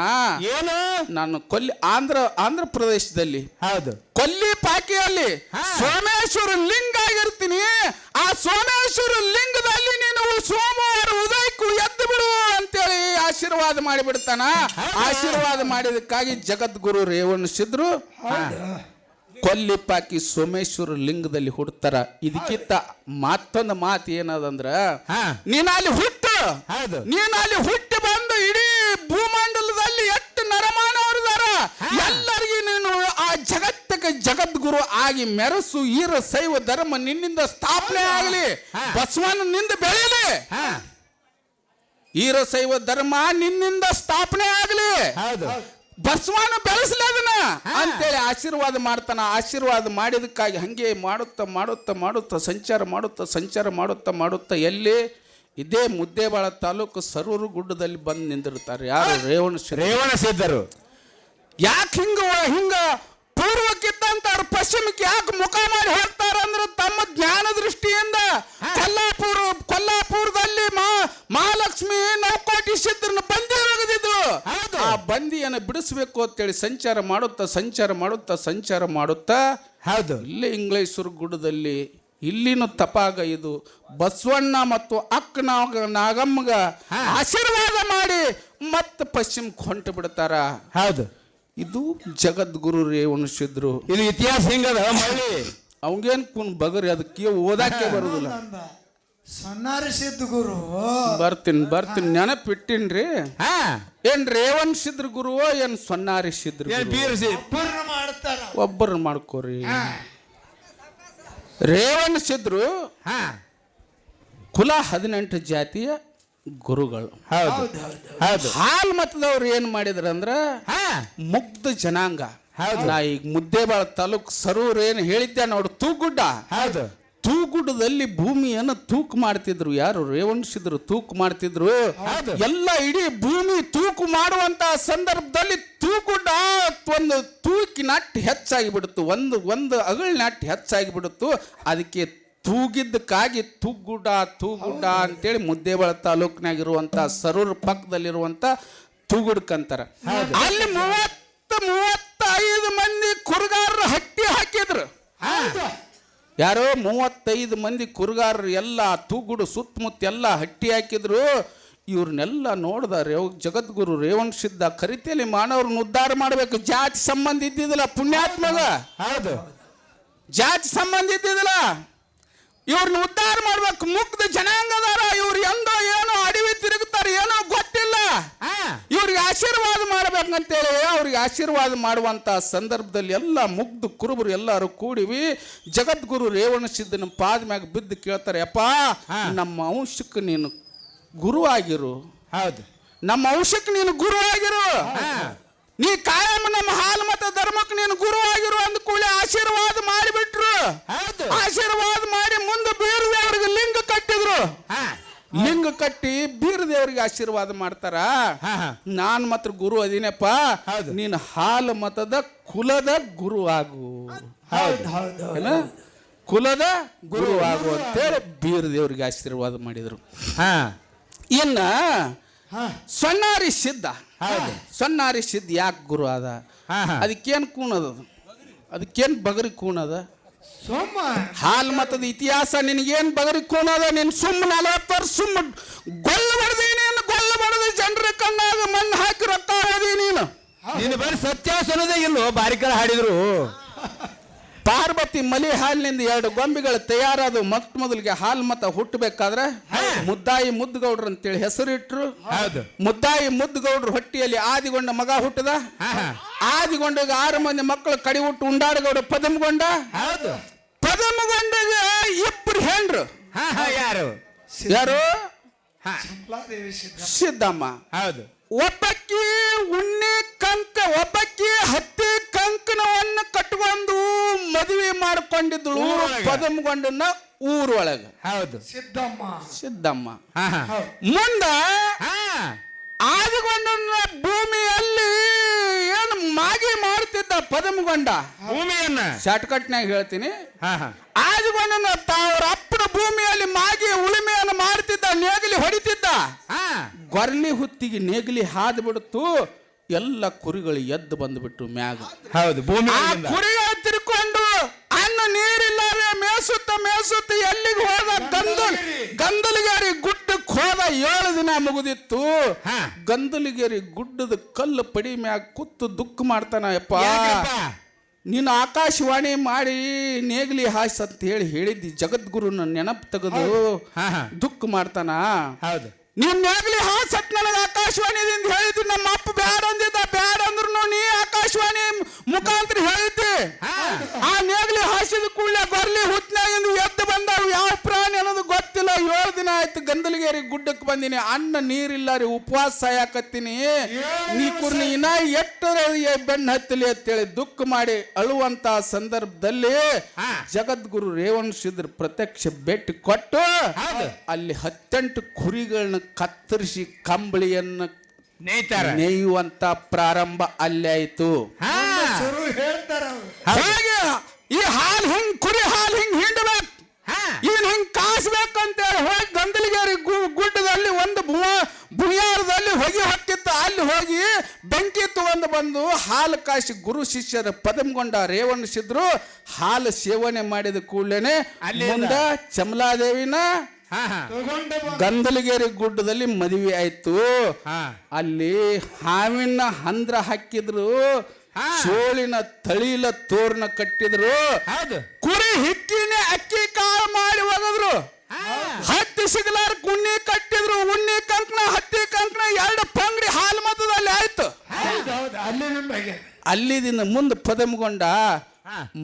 ಏನು? ನಾನು ಆಂಧ್ರ ಪ್ರದೇಶದಲ್ಲಿ ಹೌದು ಕೊಲ್ಲಿ ಪಾಕಿಯಲ್ಲಿ ಸೋಮೇಶ್ವರ ಲಿಂಗ ಆಗಿರ್ತೀನಿ. ಆ ಸೋಮೇಶ್ವರ ಲಿಂಗದಲ್ಲಿ ನೀನು ಸೋಮವಾರ ಉದಯಕ್ಕೂ ಎದ್ದು ಬಿಡು ಅಂತೇಳಿ ಆ ಆಶೀರ್ವಾದ ಮಾಡಿಬಿಡ್ತಾನ. ಆಶೀರ್ವಾದ ಮಾಡಿದಕ್ಕಾಗಿ ಜಗದ್ಗುರು ರೇವಣ ಸಿದ್ರು ಕೊಲ್ಲಿಪಾಕಿ ಸೋಮೇಶ್ವರ ಲಿಂಗದಲ್ಲಿ ಹುಡ್ತಾರ. ಇದಕ್ಕಿಂತ ಮತ್ತೊಂದು ಮಾತು ಏನದಂದ್ರ, ನೀನ್ ಅಲ್ಲಿ ಹುಟ್ಟು, ನೀನ್ ಅಲ್ಲಿ ಹುಟ್ಟಿ ಬಂದು ಇಡೀ ಭೂಮಂಡಲದಲ್ಲಿ ಎಷ್ಟು ನರಮಾನವರಿದಾರ ಎಲ್ಲರಿಗೂ ನೀನು ಆ ಜಗತ್ತಕ್ಕೆ ಜಗದ್ಗುರು ಆಗಿ ಮೆರಸು. ಈರ ಶೈವ ಧರ್ಮ ನಿನ್ನಿಂದ ಸ್ಥಾಪನೆ ಆಗಲಿ, ಬಸವನಿಂದ ಬೆಳೆಯಲಿ. ಈರ ಶೈವ ಧರ್ಮ ನಿನ್ನಿಂದ ಸ್ಥಾಪನೆ ಆಗಲಿ, ಬಸವನ ಬೆಳೆಸಲಿ ಅದನ್ನ ಅಂತೇಳಿ ಆಶೀರ್ವಾದ ಮಾಡ್ತಾನ. ಆಶೀರ್ವಾದ ಮಾಡಿದಕ್ಕಾಗಿ ಹಂಗೆ ಮಾಡುತ್ತಾ ಮಾಡುತ್ತಾ ಮಾಡುತ್ತಾ ಸಂಚಾರ ಮಾಡುತ್ತಾ ಎಲ್ಲಿ ಇದೇ ಮುದ್ದೇಬಾಳ ತಾಲೂಕು ಸರೂರು ಗುಡ್ಡದಲ್ಲಿ ಬಂದು ನಿಂದಿರ್ತಾರೆ. ಯಾರು? ರೇವಣ ಸಿದ್ಧರು. ಯಾಕೆ ಹಿಂಗ ಪೂರ್ವಕ್ಕಿದ್ದಂತ ಅವ್ರು ಪಶ್ಚಿಮಕ್ಕೆ ಯಾಕೆ ಮುಖ ಮಾಡಿ ಹೋಗ್ತಾರ ಅಂದ್ರೆ ತಮ್ಮ ಜ್ಞಾನ ದೃಷ್ಟಿಯಿಂದ ಕೊಲ್ಲಾಪುರದಲ್ಲಿ ಮಹಾಲಕ್ಷ್ಮಿ ನೌಕೋಟಿ ಸಿದ್ಧರನ್ನ ಬಂದಿ ಒಗದಿದ್ರು. ಆ ಬಂದಿಯನ್ನು ಬಿಡಿಸ್ಬೇಕು ಅಂತೇಳಿ ಸಂಚಾರ ಮಾಡುತ್ತಾ ಹೌದು ಇಲ್ಲೇ ಇಂಗ್ಲೇಶ್ವರ ಗುಡ್ಡದಲ್ಲಿ ಇಲ್ಲಿನ ತಪಾಗ ಇದು ಬಸವಣ್ಣ ಮತ್ತು ಅಕ್ಕ ನಾಗಮ್ಮಗ ಆಶೀರ್ವಾದ ಮಾಡಿ ಮತ್ತೆ ಪಶ್ಚಿಮಕ್ಕೆ ಹೊಂಟು ಬಿಡ್ತಾರ. ಹೌದು, ಇದು ಜಗದ್ಗುರು ರೇವಣ ಸಿದ್ರು. ಇದು ಇತಿಹಾಸ ಹಿಂಗದ ಮಳ್ಳಿ ಅವಂಗೇನ್ ಬಗರಿ ಅದಕ್ಕೆ ಓದಾಕೆ ಬರುದಿಲ್ಲ. ಸೊನ್ನಾರಿ ಸಿದ್ಧ ಗುರು ಬರ್ತೀನಿ ನೆನಪಿಟ್ಟಿನ್ರಿ. ಏನ್ ರೇವಣ ಸಿದ್ರ ಗುರುವೋ ಏನ್ ಸೊನ್ನಾರಿ ಸಿದ್ರ ಮಾಡ್ತಾರ? ಒಬ್ಬರನ್ನ ಮಾಡ್ಕೋರಿ. ರೇವಣ ಸಿದ್ರು ಕುಲ 18 ಜಾತಿಯ ಗುರುಗಳು. ಹಾಲ್ ಮತದವ್ರು ಏನ್ ಮಾಡಿದ್ರ ಅಂದ್ರ ಮುಗ್ಧ ಜನಾಂಗ. ನಾ ಈಗ ಮುದ್ದೇಬಾಳ ತಾಲೂಕ್ ಸರೂರ್ ಏನ್ ಹೇಳಿದ್ದೆ ನೋಡು, ತೂಗುಡ್ಡದಲ್ಲಿ ಭೂಮಿಯನ್ನು ತೂಕ ಮಾಡ್ತಿದ್ರು. ಯಾರು? ರೇವಣ ಸಿದ್ರು ತೂಕ ಮಾಡ್ತಿದ್ರು. ಎಲ್ಲ ಇಡೀ ಭೂಮಿ ತೂಕ ಮಾಡುವಂತ ಸಂದರ್ಭದಲ್ಲಿ ತೂಗುಡ್ಡ ಒಂದು ತೂಕಿನಟ್ಟು ಹೆಚ್ಚಾಗಿಬಿಡ್ತು, ಒಂದು ಅಗಳನಟ್ಟು ಹೆಚ್ಚಾಗಿಬಿಡ್ತು. ಅದಕ್ಕೆ ತೂಗಿದ್ದಕ್ಕಾಗಿ ತೂಗುಡ್ಡ ಅಂತೇಳಿ ಮುದ್ದೇಬಾಳ ತಾಲೂಕಿನಾಗಿರುವಂತ ಸರೂರ್ ಪಕ್ಕದಲ್ಲಿರುವಂತ ತೂಗುಡ್ಕಂತಾರ. ಅಲ್ಲಿ 35 ಮಂದಿ ಕುರುಗಾರರ ಹಟ್ಟಿ ಹಾಕಿದ್ರು. ಯಾರೋ 35 ಮಂದಿ ಕುರುಗಾರರು ಎಲ್ಲ ತೂಗುಡು ಸುತ್ತಮುತ್ತ ಎಲ್ಲ ಹಟ್ಟಿ ಹಾಕಿದ್ರು. ಇವ್ರನ್ನೆಲ್ಲ ನೋಡ್ದ ಜಗದ್ಗುರು ರೇವಣ ಸಿದ್ಧ ಕರಿತೇಲಿ ಮಾನವ್ರನ್ನ ಉದ್ಧಾರ ಮಾಡ್ಬೇಕು. ಜಾತಿ ಸಂಬಂಧ ಇದ್ದಿದ್ದಿಲ್ಲ ಪುಣ್ಯಾತ್ಮಗ, ಜಾತಿ ಸಂಬಂಧ ಇದ್ದಿದ್ದಿಲ್ಲ. ಇವ್ರನ್ನ ಉದ್ಧಾರ ಮಾಡ್ಬೇಕು. ಮುಗ್ಧ ಜನಾಂಗದಾರ ಇವ್ರು. ಎಂದೋ ಏನೋ ಅಡವಿ ತಿರುಗುತ್ತಾರೆ, ಏನೋ ಗೊತ್ತಿಲ್ಲ. ಇವ್ರಿಗೆ ಆಶೀರ್ವಾದ ಮಾಡ್ಬೇಕಂತೇಳಿ ಅವ್ರಿಗೆ ಆಶೀರ್ವಾದ ಮಾಡುವಂತ ಸಂದರ್ಭದಲ್ಲಿ ಎಲ್ಲ ಮುಗ್ಧ ಕುರುಬರು ಎಲ್ಲರೂ ಕೂಡಿವಿ. ಜಗದ್ಗುರು ರೇವಣ ಸಿದ್ಧನ ಪಾದ ಮ್ಯಾಗ ಬಿದ್ದು ಕೇಳ್ತಾರೆ, ಅಪ್ಪ ನಮ್ಮ ಅಂಶಕ್ಕೆ ನೀನು ಗುರು ಆಗಿರು. ಹೌದು, ನಮ್ಮ ಅಂಶಕ್ಕೆ ನೀನು ಗುರು ಆಗಿರು. ನೀ ಕಾಯಂ ನಮ್ಮ ಹಾಲು ಮತ ಧರ್ಮಕ್ಕೆ ನೀನು ಗುರು ಆಗಿರು ಅಂದ ಕೂಡಲೇ ಆಶೀರ್ವಾದ ಮಾಡಿಬಿಟ್ರು. ಆಶೀರ್ವಾದ ಮಾಡಿ ಮುಂದೆ ಬೀರದೇವ್ರಿಗೆ ಲಿಂಗ ಕಟ್ಟಿದ್ರು. ಲಿಂಗ ಕಟ್ಟಿ ಬೀರದೇವ್ರಿಗೆ ಆಶೀರ್ವಾದ ಮಾಡ್ತಾರ. ನಾನ್ ಮಾತ್ರ ಗುರು ಅದೀನಪ್ಪ, ನೀನು ಹಾಲು ಮತದ ಕುಲದ ಗುರು ಆಗು. ಕುಲದ ಗುರು ಆಗು ಅಂತೇಳಿ ಬೀರದೇವ್ರಿಗೆ ಆಶೀರ್ವಾದ ಮಾಡಿದ್ರು. ಇನ್ನ ಸೊನ್ನಾರಿ ಸಿದ್ಧ ಯಾಕೆ ಗುರು ಅದ? ಅದಕ್ಕೇನು ಕೂಣದ? ಅದಕ್ಕೇನು ಬಗರಿ ಕೂಣದ? ಹಾಲ್ ಮತದ ಇತಿಹಾಸ ನಿನಗೇನ್ ಬಗರಿ ಕೂಣದ? ನೀನ್ 40 ವರ್ಷ ಗೊಲ್ಲ ಬಡದ ಜನರ ಕಣ್ಣಾಗ ಮಣ್ಣು ಹಾಕಿ ರೊಕ್ಕ ಹೋದಿ ನೀನು ಬರೀ ಸತ್ಯಾಸ ಅನ್ನೋದೇ ಇಲ್ಲೋ. ಬಾರಿಕರ ಹಾಡಿದ್ರು ಪಾರ್ವತಿ ಮಲಿ ಹಾಲಿನಿಂದ 2 ಗೊಂಬೆಗಳು ತಯಾರಾದ. ಮೊದಲಿಗೆ ಹಾಲ್ ಮತ ಹುಟ್ಟಬೇಕಾದ್ರೆ ಮುದ್ದಾಯಿ ಮುದ್ದುಗೌಡ್ರು ಅಂತೇಳಿ ಹೆಸರಿಟ್ರು. ಮುದ್ದಾಯಿ ಮುದ್ದುಗೌಡ್ರು ಹೊಟ್ಟಿಯಲ್ಲಿ ಆದಿಗೊಂಡ ಮಗ ಹುಟ್ಟದ. ಆದಿಗೊಂಡಗ 6 ಮಂದಿ ಮಕ್ಕಳು ಕಡಿ ಹುಟ್ಟು ಉಂಡಾಡಗೌಡ ಪದಮಗೊಂಡ. ಪದಮಗೊಂಡಗ 2 ಹೆಂಡ್ರು. ಯಾರು? ಸಿದ್ದಮ್ಮ. ಒಬ್ಬಕ್ಕಿ ಉಣ್ಣೆ ಕಂಕ, ಒಬ್ಬಕ್ಕಿ ಹತ್ತಿ ಕಂಕನವನ್ನ ಕಟ್ಕೊಂಡು ಮದುವೆ ಮಾಡಿಕೊಂಡಿದ್ಳು ಪದಮಗೊಂಡನ ಊರೊಳಗ. ಹೌದು, ಸಿದ್ದಮ್ಮ. ಮುಂದ ಆದಿಗೊಂಡನ ಭೂಮಿಯಲ್ಲಿ ಏನು ಮಾಗಿ ಮಾಡ್ತಿದ್ದ ಪದಮಗೊಂಡ. ಭೂಮಿಯನ್ನ ಶಾರ್ಟ್ಕಟ್ನಾಗ ಹೇಳ್ತೀನಿ. ಆದಿಗೊಂಡನ ಅವ್ರ ಅಪ್ಪನ ಭೂಮಿಯಲ್ಲಿ ಮಾಗಿ ಉಳುಮೆಯನ್ನು ಮಾಡ್ತಿದ್ದ, ನೇಗಿಲಿ ಹೊಡಿತಿದ್ದ. ಗೊರ್ಲಿ ಹುತ್ತಿಗೆ ನೇಗಿಲಿ ಹಾದು ಬಿಡ್ತು. ಎಲ್ಲ ಕುರಿಗಳು ಎದ್ದು ಬಂದ್ಬಿಟ್ಟು ಮ್ಯಾಗ. ಹೌದು, ಕುರಿಗಳು ತಿರ್ಕೊಂಡು ಅನ್ನ ನೀರಿಲ್ಲಾರೆ ಮೇಸುತ್ತ ಎಲ್ಲಿಗೆ ಹೋದ? ಗಂದಲಗಾರಿ ಗುಡ್ಡಕ್ಕೆ ಹೋದ. 7 ದಿನ ಮುಗಿದಿತ್ತು ಹಾ. ಗಂದಲಗಿರಿ ಗುಡ್ಡದ ಕಲ್ಲು ಪಡಿ ಮ್ಯಾಗ ಕೂತು ದುಃಖ ಮಾಡ್ತಾನ ಯಪ್ಪ. ನೀನು ಆಕಾಶವಾಣಿ ಮಾಡಿ ನೇಗ್ಲಿ ಹಾಸ್ ಅಂತ ಹೇಳಿದ್ದಿ ಜಗದ್ಗುರುನ ನೆನಪು ತೆಗೆದು ಹಾ, ಹಾ. ದುಃಖ ಮಾಡ್ತಾನ. ಹೌದು. ನೀನ್ ನೇಗ್ಲಿ ಹಾಸತ್ ನನಗೆ ಆಕಾಶವಾಣಿದಿಂದ ಹೇಳಿದ್ದು. ನಮ್ಮ ಅಪ್ಪ ಬ್ಯಾಡ ಅಂದಿದ್ದ, ಬ್ಯಾಡ ಅಂದ್ರು ನೀ ಆಕಾಶವಾಣಿ ಮುಖಾಂತರ ಹೇಳಿದ್ದೆ. ಆ ನೇಗ್ಲಿ ಹಾಸಿದ ಕೂಡಲೇ ಬರ್ಲಿ ಹುತ್ನಾಗಿಂದ ಎದ್ದು ಬಂದಾವ. ಯಾವ ಪ್ರಾಣಿ ಅನ್ನೋದು ಗೊತ್ತಿಲ್ಲ. 7 ದಿನ ಆಯ್ತು ಗಂದಲಗೇರಿ ಗುಡ್ಡಕ್ಕೆ ಬಂದಿನಿ. ಅನ್ನ ನೀರಿಲ್ಲ ರೀ, ಉಪವಾಸ ಸಾಯಕತ್ತೀನಿ. ನೀ ಕುರ್ನಿ ಇನ್ನ ಎಟ್ಟರ ಬೆನ್ನ ಹತ್ತಲಿ ಅಂತೇಳಿ ದುಃಖ ಮಾಡಿ ಅಳುವಂತ ಸಂದರ್ಭದಲ್ಲಿ ಜಗದ್ಗುರು ರೇವಣಸಿದ್ರ ಪ್ರತ್ಯಕ್ಷ ಭೇಟಿ ಕೊಟ್ಟು ಅಲ್ಲಿ 18 ಕುರಿಗಳನ್ನ ಕತ್ತರಿಸಿ ಕಂಬಳಿಯನ್ನು ನೇಯುವಂತ ಪ್ರಾರಂಭ ಅಲ್ಲೇ ಆಯ್ತು. ಶುರು ಹೇಳ್ತಾರ ಅವ್ರು. ಹಾಗೆ ಈ ಹಾಲು ಹಿಂಗ್ ಕುರಿ ಹಾಲು ಹಿಂಗ್ ಹಿಂಡ್ಬೇಕು, ಇವನ್ ಹಿಂಗ್ ಕಾಸ್ಬೇಕಂತೇಳಿ ಹೋಗಿ ಗಂದಲಗೇರಿ ಗುಡ್ಡದಲ್ಲಿ ಒಂದು ಭುಯಾರದಲ್ಲಿ ಹೊಗೆ ಹೊಕ್ಕಿತ್ತು. ಅಲ್ಲಿ ಹೋಗಿ ಬೆಂಕಿ ತಗೊಂಡು ಬಂದು ಹಾಲು ಕಾಸಿ ಗುರು ಶಿಷ್ಯರ ಪದಮಗೊಂಡ ರೇವಣಸಿದ್ರು. ಹಾಲು ಸೇವನೆ ಮಾಡಿದ ಕೂಡಲೇನೆ ಮುಂದ ಚಮಲಾದೇವಿನ ಗಂದಲಗೇರಿ ಗುಡ್ಡದಲ್ಲಿ ಮದುವೆ ಆಯ್ತು. ಅಲ್ಲಿ ಹಾವಿನ ಹಂದ್ರ ಹಾಕಿದ್ರು, ಚೋಳಿನ ತಳಿಲ ತೋರಣ ಕಟ್ಟಿದ್ರು, ಕುರಿ ಹಿಕ್ಕಿನೇ ಅಕ್ಕಿ ಕಾಳು ಮಾಡಿ ಒಗದ್ರು, ಹತ್ತಿ ಸಿಗಲಾರ ಕುಣ್ಣಿ ಕಟ್ಟಿದ್ರು, ಉಣ್ಣಿ ಕಂಕಣ ಹತ್ತಿ ಕಂಕಣ 2 ಪಂಗಡಿ ಹಾಲು ಮತದಲ್ಲಿ ಆಯ್ತು. ಅಲ್ಲಿದಿಂದ ಮುಂದೆ ಪದಮಗೊಂಡ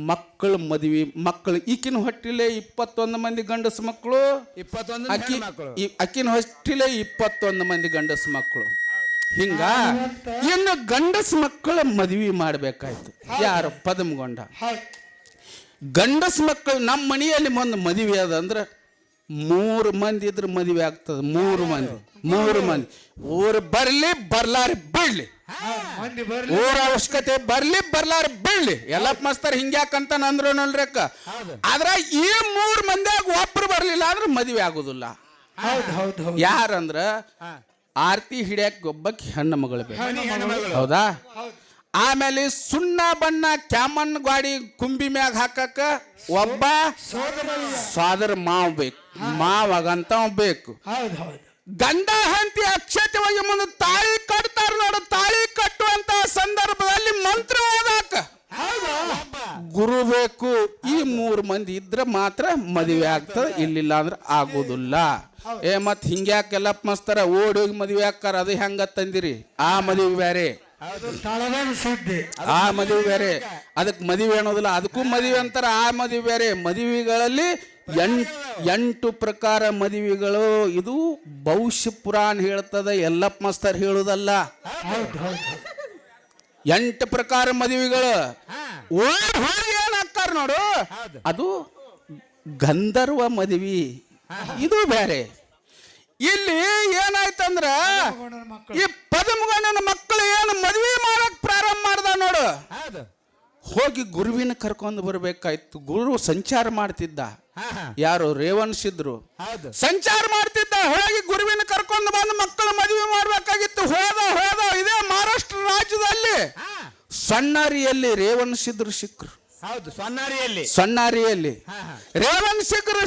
ಮಕ್ಕಳು ಮದುವೆ. ಮಕ್ಕಳು ಈಕಿನ ಹೊಟ್ಟಿಲೆ 21 ಮಂದಿ ಗಂಡಸು ಮಕ್ಕಳು, 21 ಅಕ್ಕಿನ ಹೊಟ್ಟಿಲೆ 21 ಮಂದಿ ಗಂಡಸು ಮಕ್ಕಳು. ಹಿಂಗ ಇನ್ನು ಗಂಡಸು ಮಕ್ಕಳ ಮದುವೆ ಮಾಡ್ಬೇಕಾಯ್ತು. ಯಾರು? ಪದಮಗೊಂಡ. ಗಂಡಸು ಮಕ್ಕಳು ನಮ್ಮ ಮನೆಯಲ್ಲಿ ಒಂದು ಮದುವೆ ಅದಂದ್ರೆ 3 ಮಂದಿ ಇದ್ರೆ ಮದುವೆ ಆಗ್ತದೆ. 3 ಮಂದಿ ಊರು ಬರ್ಲಿ ಬರ್ಲಾರಿ ಬಿಡ್ಲಿ, ಊರ ಅವಶ್ಯಕತೆ ಬರ್ಲಿ ಬರ್ಲಾರ ಬಿಡ್ಲಿ, ಎಲ್ಲ ಮಸ್ತಾರ ಹಿಂಗ್ಯಾಕಂತ ಅಂದ್ರು ನೋಡ್ರಕ್ಕ. ಆದ್ರ ಈ 3 ಮಂದಿಯಾಗ ಒಬ್ರು ಬರ್ಲಿಲ್ಲ ಅಂದ್ರೆ ಮದುವೆ ಆಗುದಿಲ್ಲ. ಯಾರಂದ್ರ ಆರತಿ ಹಿಡಿಯಕ್ ಒಬ್ಬಕ್ಕೆ ಹೆಣ್ಣು ಮಗಳು ಬೇಕು, ಹೌದಾ? ಆಮೇಲೆ ಸುಣ್ಣ ಬಣ್ಣ ಕ್ಯಾಮನ್ ಗಾಡಿ ಕುಂಬಿ ಮ್ಯಾಗ ಹಾಕಕ್ಕ ಒಬ್ಬ ಸೋದರ ಮಾವ್ ಬೇಕು, ಮಾವಾಗಂತ ಬೇಕು. ಗಂಡ ಹೆಂಡತಿ ಅಕ್ಷತೆವಾಗಿ ಮುಂದೆ ತಾಳಿ ಕಟ್ತಾರ ನೋಡು. ತಾಳಿ ಕಟ್ಟುವಂತ ಸಂದರ್ಭದಲ್ಲಿ ಮಂತ್ರ ಓದಾಕ ಗುರು ಬೇಕು. ಈ 3 ಮಂದಿ ಇದ್ರೆ ಮಾತ್ರ ಮದುವೆ ಆಗ್ತದೆ, ಇಲ್ಲಿಲ್ಲ ಅಂದ್ರೆ ಆಗೋದಿಲ್ಲ. ಮತ್ ಹಿಂಗ್ಯಾಕೆಲ್ಲ ಮಸ್ತಾರ ಓಡೋಗಿ ಮದುವೆ ಹಾಕಾರ, ಅದು ಹೆಂಗ ತಂದಿರಿ? ಆ ಮದುವೆ ಬೇರೆ, ಆ ಮದುವೆ ಬೇರೆ, ಅದಕ್ಕೆ ಮದುವೆ ಅನ್ನೋದಿಲ್ಲ, ಅದಕ್ಕೂ ಮದುವೆ ಅಂತಾರ. ಆ ಮದುವೆ ಬೇರೆ. ಮದುವೆಗಳಲ್ಲಿ 8 ಪ್ರಕಾರ ಮದುವೆಗಳು. ಇದು ಭವಿಷ್ಯ ಪುರಾಣ ಹೇಳ್ತದ, ಎಲ್ಲಪ್ಪ ಮಸ್ತರ್ ಹೇಳುದಲ್ಲ. 8 ಪ್ರಕಾರ ಮದುವೆಗಳು. ಏನಾಗ್ತಾರ ನೋಡು, ಅದು ಗಂಧರ್ವ ಮದುವೆ, ಇದು ಬೇರೆ. ಇಲ್ಲಿ ಏನಾಯ್ತಂದ್ರ ಈ ಪದಮಗೊಂಡನ ಮಕ್ಕಳು ಏನು ಮದುವೆ ಮಾಡಕ್ ಪ್ರಾರಂಭ ಮಾಡ್ದ ನೋಡು. ಹೋಗಿ ಗುರುವಿನ ಕರ್ಕೊಂಡು ಬರ್ಬೇಕಾಯ್ತು. ಗುರು ಸಂಚಾರ ಮಾಡ್ತಿದ್ದ. ಯಾರು? ರೇವಣಸಿದ್ರು ಸಂಚಾರ ಮಾಡ್ತಿದ್ದ. ಹೋಗಿ ಗುರುವಿನ ಕರ್ಕೊಂಡು ಬಂದು ಮಕ್ಕಳು ಮದುವೆ ಮಾಡ್ಬೇಕಾಗಿತ್ತು. ಹೋದ ಇದೇ ಮಹಾರಾಷ್ಟ್ರ ರಾಜ್ಯದಲ್ಲಿ ಸಣ್ಣಾರಿಯಲ್ಲಿ ರೇವಣಸಿದ್ರು ಸಿಕ್ಕರು. ಸಣ್ಣಾರಿಯಲ್ಲಿ ರೇವಣಸಿದ್ರು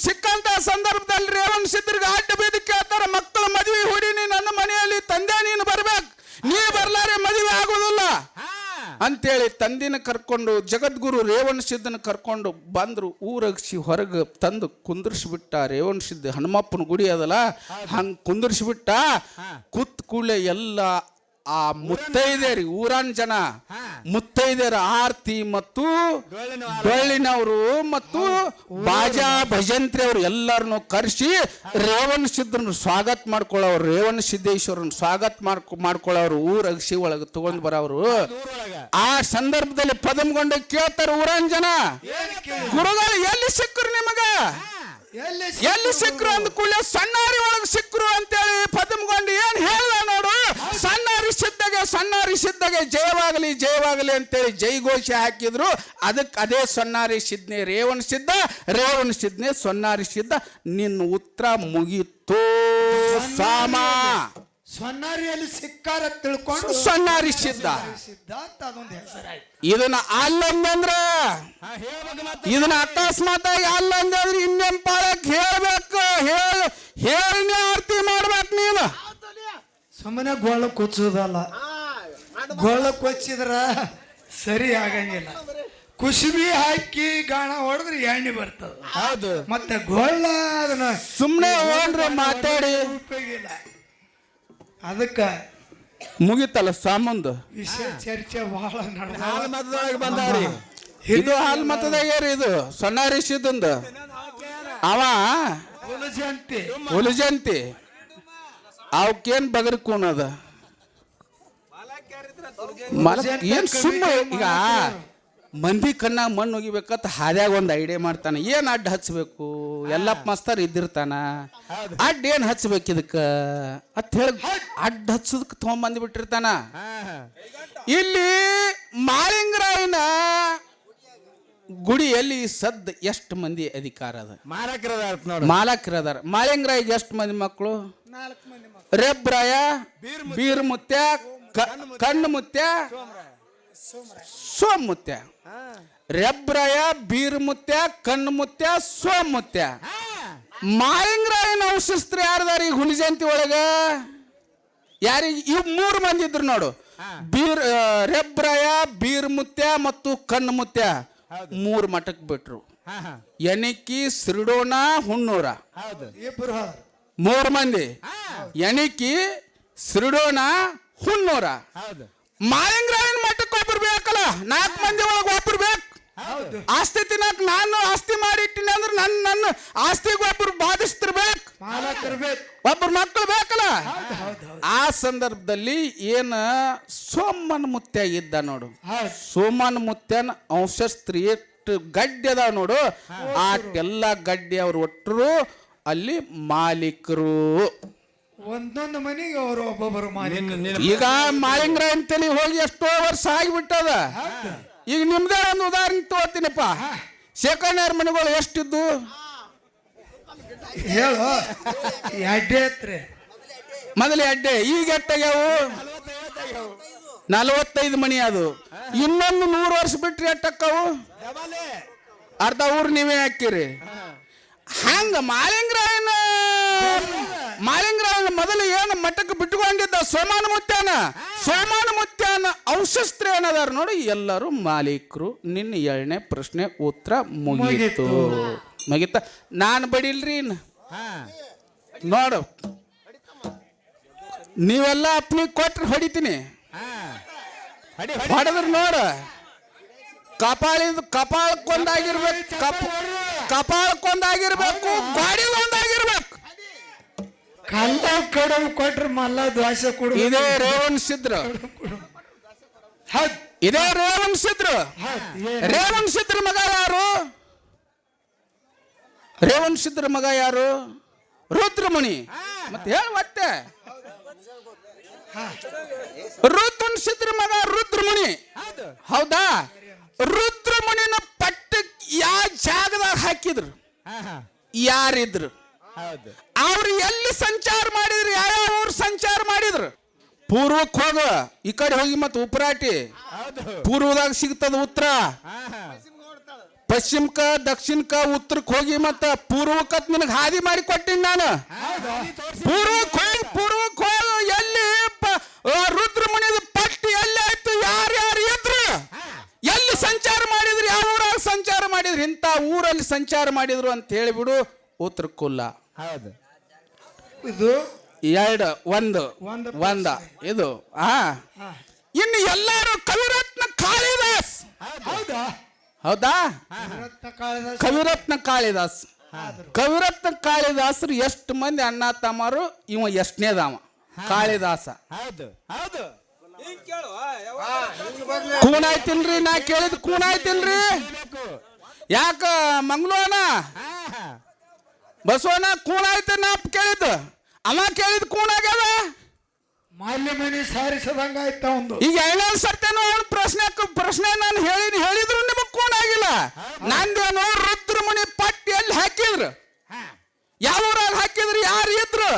ಸಿಕ್ಕಂತ ಸಂದರ್ಭದಲ್ಲಿ ರೇವಣಸಿದ್ರಿಗೆ ಅಡ್ಡ ಬೀದಿ ಕೇಳ್ತಾರ, ಮಕ್ಕಳ ಮದುವೆ ಹುಡಿನಿ ನನ್ನ ಮನೆಯಲ್ಲಿ, ತಂದೆ ನೀನು ಬರ್ಬೇಕು, ನೀ ಬರ್ಲಾರೆ ಮದುವೆ ಆಗೋದಿಲ್ಲ ಅಂತೇಳಿ ತಂದಿನ ಕರ್ಕೊಂಡು ಜಗದ್ಗುರು ರೇವಣಸಿದ್ದನ ಕರ್ಕೊಂಡು ಬಂದ್ರು. ಊರಗಿಸಿ ಹೊರಗೆ ತಂದು ಕುಂದರ್ಸಿಬಿಟ್ಟ. ರೇವಣಸಿದ್ದ ಹನುಮಪ್ಪನ ಗುಡಿ ಅದಲ್ಲ, ಹಂಗೆ ಕುಂದರ್ಸಿಬಿಟ್ಟ. ಕೂತ್ ಕೂಡಲೇ ಎಲ್ಲ ಆ ಮುತ್ತೈದೇರಿ, ಊರನ್ ಜನ ಮುತ್ತೈದೇರ ಆರ್ತಿ ಮತ್ತು ಡೊಳ್ಳಿನವರು ಮತ್ತು ಬಾಜಾ ಭಜಂತ್ರಿ ಅವರು ಎಲ್ಲರನ್ನು ಕರೆಸಿ ರೇವಣಸಿದ್ರನ್ನು ಸ್ವಾಗತ ಮಾಡ್ಕೊಳ್ಳೋರು, ರೇವಣಸಿದ್ದೇಶ್ವರನ್ನ ಸ್ವಾಗತ ಮಾಡ್ಕೊಳ್ಳೋರು, ಊರಗಿಸಿ ಒಳಗೆ ತಗೊಂಡ್ ಬರೋರು. ಆ ಸಂದರ್ಭದಲ್ಲಿ ಪದಮಗೊಂಡ ಕೇಳ್ತಾರ ಊರನ್ ಜನ, ಗುರುಗಳು ಎಲ್ಲಿ ಸಿಕ್ಕರು ನಿಮಗ? ಎಲ್ಲಿ ಸಿಕ್ಕರು ಅಂದ ಕೂಡಲೇ ಸಣ್ಣಾರಿ ಒಳಗೆ ಸಿಕ್ಕರು ಅಂತೇಳಿ ಪದಮಗೊಂಡು ಏನ್ ಹೇಳ ನೋಡು. ಸಣ್ಣಾರಿ ಸಿದ್ಧಗೆ ಜಯವಾಗಲಿ ಜಯವಾಗಲಿ ಅಂತೇಳಿ ಜೈಘೋಷ ಹಾಕಿದ್ರು. ಅದಕ್ಕೆ ಅದೇ ಸೊನ್ನಾರಿ ಸಿದ್ಧನೆ ರೇವಣ ಸಿದ್ಧನೆ ಸೊನ್ನಾರಿ ಸಿದ್ಧ. ನಿನ್ನ ಉತ್ತರ ಮುಗೀತು ಸಾಮ. ಸೊನ್ನಾರಿಯಲ್ಲಿ ಸಿಕ್ಕಾರ ತಿಳ್ಕೊಂಡು ಸೊನ್ನಾರಿ ಸಿದ್ಧ ಅಂತ ಅದೊಂದು ಹೆಸರಾಯ್ತು. ಇದನ್ನ ಅಲ್ಲಂದ್ರ, ಇದನ್ನ ಅಕಸ್ಮಾತ್ ಆಗಿ ಅಲ್ಲಂದ್ರೆ ಇನ್ನೇನ್ ಪಾಳಕ್ ಹೇಳ್ಬೇಕು. ಹೇಳಿ ಆರತಿ ಮಾಡ್ಬೇಕು ನೀನು. ಸುಮ್ಮನೆ ಗೋಳ ಕೊಚ್ಚೋದಲ್ಲ, ಗೋಳ ಕೊಚ್ಚಿದ್ರ ಸರಿ ಆಗಂಗಿಲ್ಲ. ಕುಸುಬಿ ಹಾಕಿ ಗಾಣ ಹೊಡೆದ್ರೆ ಎಣ್ಣೆ ಬರ್ತದ. ಹೌದು. ಮತ್ತೆ ಗೋಳ ಅದನ್ನ ಸುಮ್ಮನೆ ಹೋಗ್ರಿ ಮಾತಾಡಿ ಉಪಯೋಗ ಇಲ್ಲ. ಅದಕ್ಕ ಮುಗಿತಲ್ಲ ಸಾಮಂದು. ವಿಷಯ ಚರ್ಚೆ ಬಹಳ ಹಾಲು ಮತದೊಳಗೆ ಬಂದಾರಿ. ಇದು ಹಾಲ್ ಮತದಾಗ್ಯಾರ. ಇದು ಸಣ್ಣರಿಸಿದಂದು ಅವ ನಡೆದಂತೆ ಹುಲಿಜಂತಿ ಅವಕ್ಕೇನ್ ಬಗರ್ ಕೂನದ ಏನ್ ಸುಮ್ಮ. ಈಗ ಮಂದಿ ಕಣ್ಣಾಗ ಮಣ್ಣು ಒಗಿಬೇಕಂತ ಹಾದ್ಯಾಗ ಒಂದು ಐಡಿಯಾ ಮಾಡ್ತಾನ. ಏನ್ ಅಡ್ಡ ಹಚ್ಬೇಕು, ಎಲ್ಲಪ್ಪ ಮಸ್ತರ್ ಇದ್ದಿರ್ತಾನ, ಅಡ್ಡ ಏನ್ ಹಚ್ಬೇಕು ಇದಕ್ಕ ಅಂತ ಹೇಳಿ ಅಡ್ಡ ಹಚ್ಚದಕ್ಕೆ ತಗೊಂಬಂದ್ ಬಿಟ್ಟಿರ್ತಾನ. ಇಲ್ಲಿ ಮಾಳಿಂಗರಾಯನ ಗುಡಿಯಲ್ಲಿ ಸದ್ ಎಷ್ಟು ಮಂದಿ ಅಧಿಕಾರ ಅದ? ಮಾಲಕರದಾರ. ಮಾಳಿಂಗರಾಯಿಗೆ ಎಷ್ಟು ಮಂದಿ ಮಕ್ಕಳು? ರೆಬ್ರಾಯ, ಬೀರ್ಮುತ್ಯ, ಕಣ್ಣು ಮುತ್ಯ, ಸೋಮುತ್ಯ. ರೆಬ್ರಾಯ, ಬೀರ್ಮುತ್ಯ, ಕಣ್ಣು ಮುತ್ಯ, ಸೋಮುತ್ಯ. ಮಾಳಿಂಗರಾಯನ ವಂಶಸ್ತ್ರ ಯಾರದಾರ ಈ ಹುಲಿಜಂತಿ ಒಳಗ? ಯಾರಿಗೆ? ಇವ್ 3 ಮಂದಿ ಇದ್ರು ನೋಡು. ರೆಬ್ರಾಯ, ಬೀರ್ಮುತ್ಯ ಮತ್ತು ಕಣ್ಣು ಮುತ್ಯ 3 ಮಠಕ್ಕೆ ಬಿಟ್ರು. ಎಣಿಕಿ, ಸಿರಿಡೋಣ, ಹುಣ್ಣೂರ 3 ಮಂದಿ. ಎಣಿಕಿ, ಸಿರಿಡೋಣ, ಹುಣ್ಣೂರ. ಮಾಳಿಂಗರಾಯನ ಮಠಕ್ಕೆ ಒಬ್ರು ಬೇಕಲ್ಲ, 4 ಮಂದಿ ಒಳಗೆ ಒಬ್ರು ಬೇಕು. ಆಸ್ತಿ ತಿನ್ನಕ್ ನಾನು ಆಸ್ತಿ ಮಾಡಿಟ್ಟಿನಿ ಅಂದ್ರೆ ನನ್ನ ಆಸ್ತಿಗೆ ಒಬ್ರು ಬಾಧಿಸ್ತಿರ್ಬೇಕು, ಒಬ್ರು ಮಕ್ಕಳು ಬೇಕಲ್ಲ. ಆ ಸಂದರ್ಭದಲ್ಲಿ ಏನ ಸೋಮನ ಮುತ್ಯ ಇದ್ದ ನೋಡು. ಸೋಮನ ಮುತ್ಯನ ವಂಶಸ್ತ್ರೀ ಎಷ್ಟು ಗಡ್ಡೆ ಅದಾವ ನೋಡು. ಆಟೆಲ್ಲ ಗಡ್ಡೆ ಅವ್ರು ಒಟ್ಟರು ಅಲ್ಲಿ ಮಾಲೀಕರು. ಒಂದೊಂದು ಮನೆಗೆ ಅವರು ಒಬ್ಬೊಬ್ಬರು ಮಾಲೀಕರು. ಈಗ ಮಾಳಿಂಗರಾಯ ಅಂತೇಳಿ ಹೋಗಿ ಎಷ್ಟೋ ವರ್ಷ ಆಗಿಬಿಟ್ಟದ. ಈಗ ನಿಮ್ದೇ ಒಂದು ಉದಾಹರಣೆ ತಗೋತೀನಪ್ಪ. ಶೇಖಣ್ಣವ್ರ ಮನೆಗಳು ಎಷ್ಟಿದ್ದು ಹೇಳು. ಎಡ್ಡೆ ಐತ್ರಿ ಮೊದಲು ಎಡ್ಡೆ. ಈಗ ಎಟ್ಟಾಗ್ಯಾವು? 45 ಮನಿ. ಅದು ಇನ್ನೊಂದು 100 ವರ್ಷ ಬಿಟ್ರಿ ಎಟ್ಟಕ್ಕವು? ಅರ್ಧ ಊರು ನೀವೇ ಹಾಕಿರಿ. ಹಂಗ ಮಾಳಿಂಗರಾಯನ ಮೊದಲು ಏನು ಮಠಕ್ಕೆ ಬಿಟ್ಟುಕೊಂಡಿದ್ದ ಸೋಮಾನ ಮುತ್ಯಾನ ವಂಶಸ್ತ್ರ ಏನದಾರ ನೋಡಿ, ಎಲ್ಲರೂ ಮಾಲೀಕರು. ನಿನ್ನ 2ನೇ ಪ್ರಶ್ನೆ ಉತ್ತರ ಮುಗೀತು. ನಾನು ಬಡಿಲ್ರಿ ನೋಡು. ನೀವೆಲ್ಲ ಅಪ್ನಿ ಕೊಟ್ರೆ ಹೊಡಿತೀನಿ. ಹೊಡೆದ್ರು ನೋಡು, ಕಪಾಳಕ್ಕೊಂದಾಗಿರ್ಬೇಕು, ಗಾಡಿಗೊಂದಾಗಿರ್ಬೇಕು. ಕಲ್ಲ ಕಡವು ಕೊಟ್ರೆ ಮಲ್ಲ ದ್ವಾಸೆ ಕೊಡು. ಇದೇ ರೇವಣ್ ಸಿದ್ರು. ಇದೇ ರೇವಣ್ ಸಿದ್ರು. ರೇವಣ್ ಸಿದ್ರ ಮಗ ಯಾರು? ರೇವಣ್ ಸಿದ್ರ ಮಗ ಯಾರು? ರುದ್ರಮುನಿ. ಮತ್ತೆ ಹೇಳ ಮತ್ತೆ. ರುದ್ರನ್ ಸಿದ್ರ ಮಗ ರುದ್ರಮುನಿ. ಹೌದಾ? ರುದ್ರಮುನಿನ ಪಟ್ಟಕ್ಕೆ ಯಾವ ಜಾಗದಾಗ ಹಾಕಿದ್ರು? ಯಾರಿದ್ರು? ಅವ್ರು ಎಲ್ಲಿ ಸಂಚಾರ ಮಾಡಿದ್ರು? ಯಾವ ಊರು ಸಂಚಾರ ಮಾಡಿದ್ರು? ಪೂರ್ವಕ್ಕೆ ಹೋಗ, ಈ ಕಡೆ ಹೋಗಿ ಮತ್ತೆ ಉಪರಾಟಿ. ಪೂರ್ವದಾಗ ಸಿಗ್ತದ ಉತ್ತರ, ಪಶ್ಚಿಮಕ್ಕ, ದಕ್ಷಿಣಕ್ಕ, ಉತ್ತರಕ್ಕೆ ಹೋಗಿ ಮತ್ತ ಪೂರ್ವಕ್ಕ ನಿನಗೆ ಹಾದಿ ಮಾಡಿ ಕೊಟ್ಟಿನಿ ನಾನು. ಪೂರ್ವಕ್ಕೆ ಹೋಗಿ ಎಲ್ಲಿ ರುದ್ರಮುನಿದ ಪಟ್ಟಿ ಎಲ್ಲಿ ಆಯ್ತು? ಯಾರ್ಯಾರು ಇದ್ರು? ಎಲ್ಲಿ ಸಂಚಾರ ಮಾಡಿದ್ರು? ಯಾವ ಊರಾಗ ಸಂಚಾರ ಮಾಡಿದ್ರು? ಇಂಥ ಊರಲ್ಲಿ ಸಂಚಾರ ಮಾಡಿದ್ರು ಅಂತ ಹೇಳಿಬಿಡು. ಉತ್ತರಕ್ಕಲ್ಲ. ಹೌದು. ಇದು 2 1 ಇದು. ಇನ್ನು ಎಲ್ಲರೂ ಕವಿರತ್ನ ಕಾಳಿದಾಸ್. ಹೌದಾ? ಕವಿರತ್ನ ಕಾಳಿದಾಸ್. ಕವಿರತ್ನ ಕಾಳಿದಾಸರು ಎಷ್ಟು ಮಂದಿ ಅಣ್ಣ ತಮ್ಮರು? ಇವ ಎಷ್ಟನೇದವ? ಕಾಳಿದಾಸ. ಕೂಣ ಆಯ್ತಿಲ್ರಿ? ನಾ ಕೇಳಿದ್ ಕೂಣ ಆಯ್ತಿಲ್ರಿ? ಯಾಕ ಮಂಗಳೂನ ಬಸವಣ್ಣ ಕೂಣ ಆಯ್ತ? ನಾ ಕೇಳಿದ್ದು ಅವ ಕೇಳಿದ್ ಕೂಣ ಆಗ್ಯಾವ. ಮಾಲ್ಯ ಮನೆ ಸಾರಿಸದಂಗ ಆಯ್ತ ಒಂದು. ಈಗ 2 ಸರ್ತಿನೂ ಅವ್ನ ಪ್ರಶ್ನೆ ನಾನು ಹೇಳಿದ್ರು ನಿಮಗ್ ಕೂಣ ಆಗಿಲ್ಲ. ನಂದೇನು ರುದ್ರಮುನಿ ಪಟ್ಟಿ ಎಲ್ಲಿ ಹಾಕಿದ್ರು? ಯಾವ ಊರಾಗ ಹಾಕಿದ್ರು? ಯಾರು ಇದ್ರು?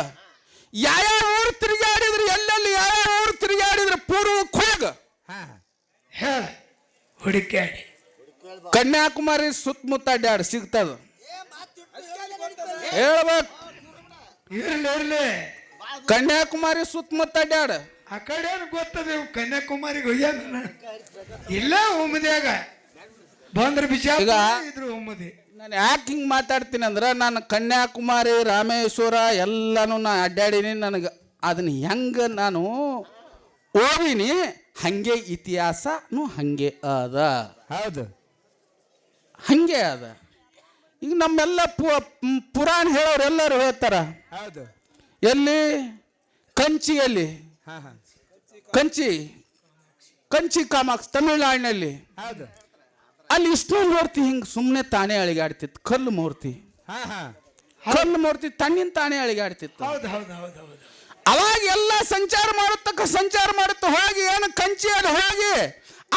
ಯಾವ ಊರು ತಿರುಗಾಡಿದ್ರು? ಎಲ್ಲೆಲ್ಲಿ ಯಾವ ಊರು ತಿರುಗಾಡಿದ್ರು? ಪೂರ್ವಕ್ಕೆ ಹೋಗ ಹೇಳ, ಹುಡುಕಾಡಿ. ಕನ್ಯಾಕುಮಾರಿ ಸುತ್ತಮುತ್ತ ಅಡ್ಡಾಡಿ ಸಿಗ್ತದ. ಹೇಳ್ಬೇಕು. ಇರ್ಲಿ ಕನ್ಯಾಕುಮಾರಿ ಸುತ್ತಮುತ್ತ ಅಡ್ಯಾಡ. ಆ ಕಡೆ ಏನು ಗೊತ್ತದ ಇವ್ ಕನ್ಯಾಕುಮಾರಿಗೆ ಹೋಗ್ಯಾನ ಇಲ್ಲ ಉಮ್ಮದಿಯಾಗ ಬಂದ್ರ ಬಿಜಾಪುರ ಈಗ ಇದ್ರು ಉಮ್ಮದಿ. ನಾನು ಯಾಕೆ ಹಿಂಗೆ ಮಾತಾಡ್ತೀನಿ ಅಂದ್ರೆ ನಾನು ಕನ್ಯಾಕುಮಾರಿ ರಾಮೇಶ್ವರ ಎಲ್ಲನೂ ನಾ ಅಡ್ಡಾಡೀನಿ. ನನಗೆ ಅದನ್ನ ಹೆಂಗೆ ನಾನು ಓದಿನಿ ಹಂಗೆ ಇತಿಹಾಸನೂ ಹಂಗೆ ಅದ. ಹೌದು, ಹಂಗೆ ಅದ. ಈಗ ನಮ್ಮೆಲ್ಲ ಪುರಾಣ ಹೇಳೋರೆಲ್ಲರೂ ಹೇಳ್ತಾರ. ಹೌದು. ಎಲ್ಲಿ ಕಂಚಿಯಲ್ಲಿ ಕಂಚಿ ಕಾಮಾಕ್ಷಿ ತಮಿಳುನಾಡಿನಲ್ಲಿ ಹೌದು. ಅಲ್ಲಿ ಇಷ್ಟು ಮೂರ್ತಿ ಹಿಂಗೆ ಸುಮ್ಮನೆ ತಾನೇ ಅಳಿಗಾಡ್ತಿತ್ತು. ಕಲ್ಲು ಮೂರ್ತಿ ತಣ್ಣಿನ ತಾನೇ ಅಳಿಗಾಡ್ತಿತ್ತು. ಅವಾಗ ಎಲ್ಲ ಸಂಚಾರ ಮಾಡುತ್ತ ಹೋಗಿ ಏನು ಕಂಚಿಯಲ್ಲಿ ಹೋಗಿ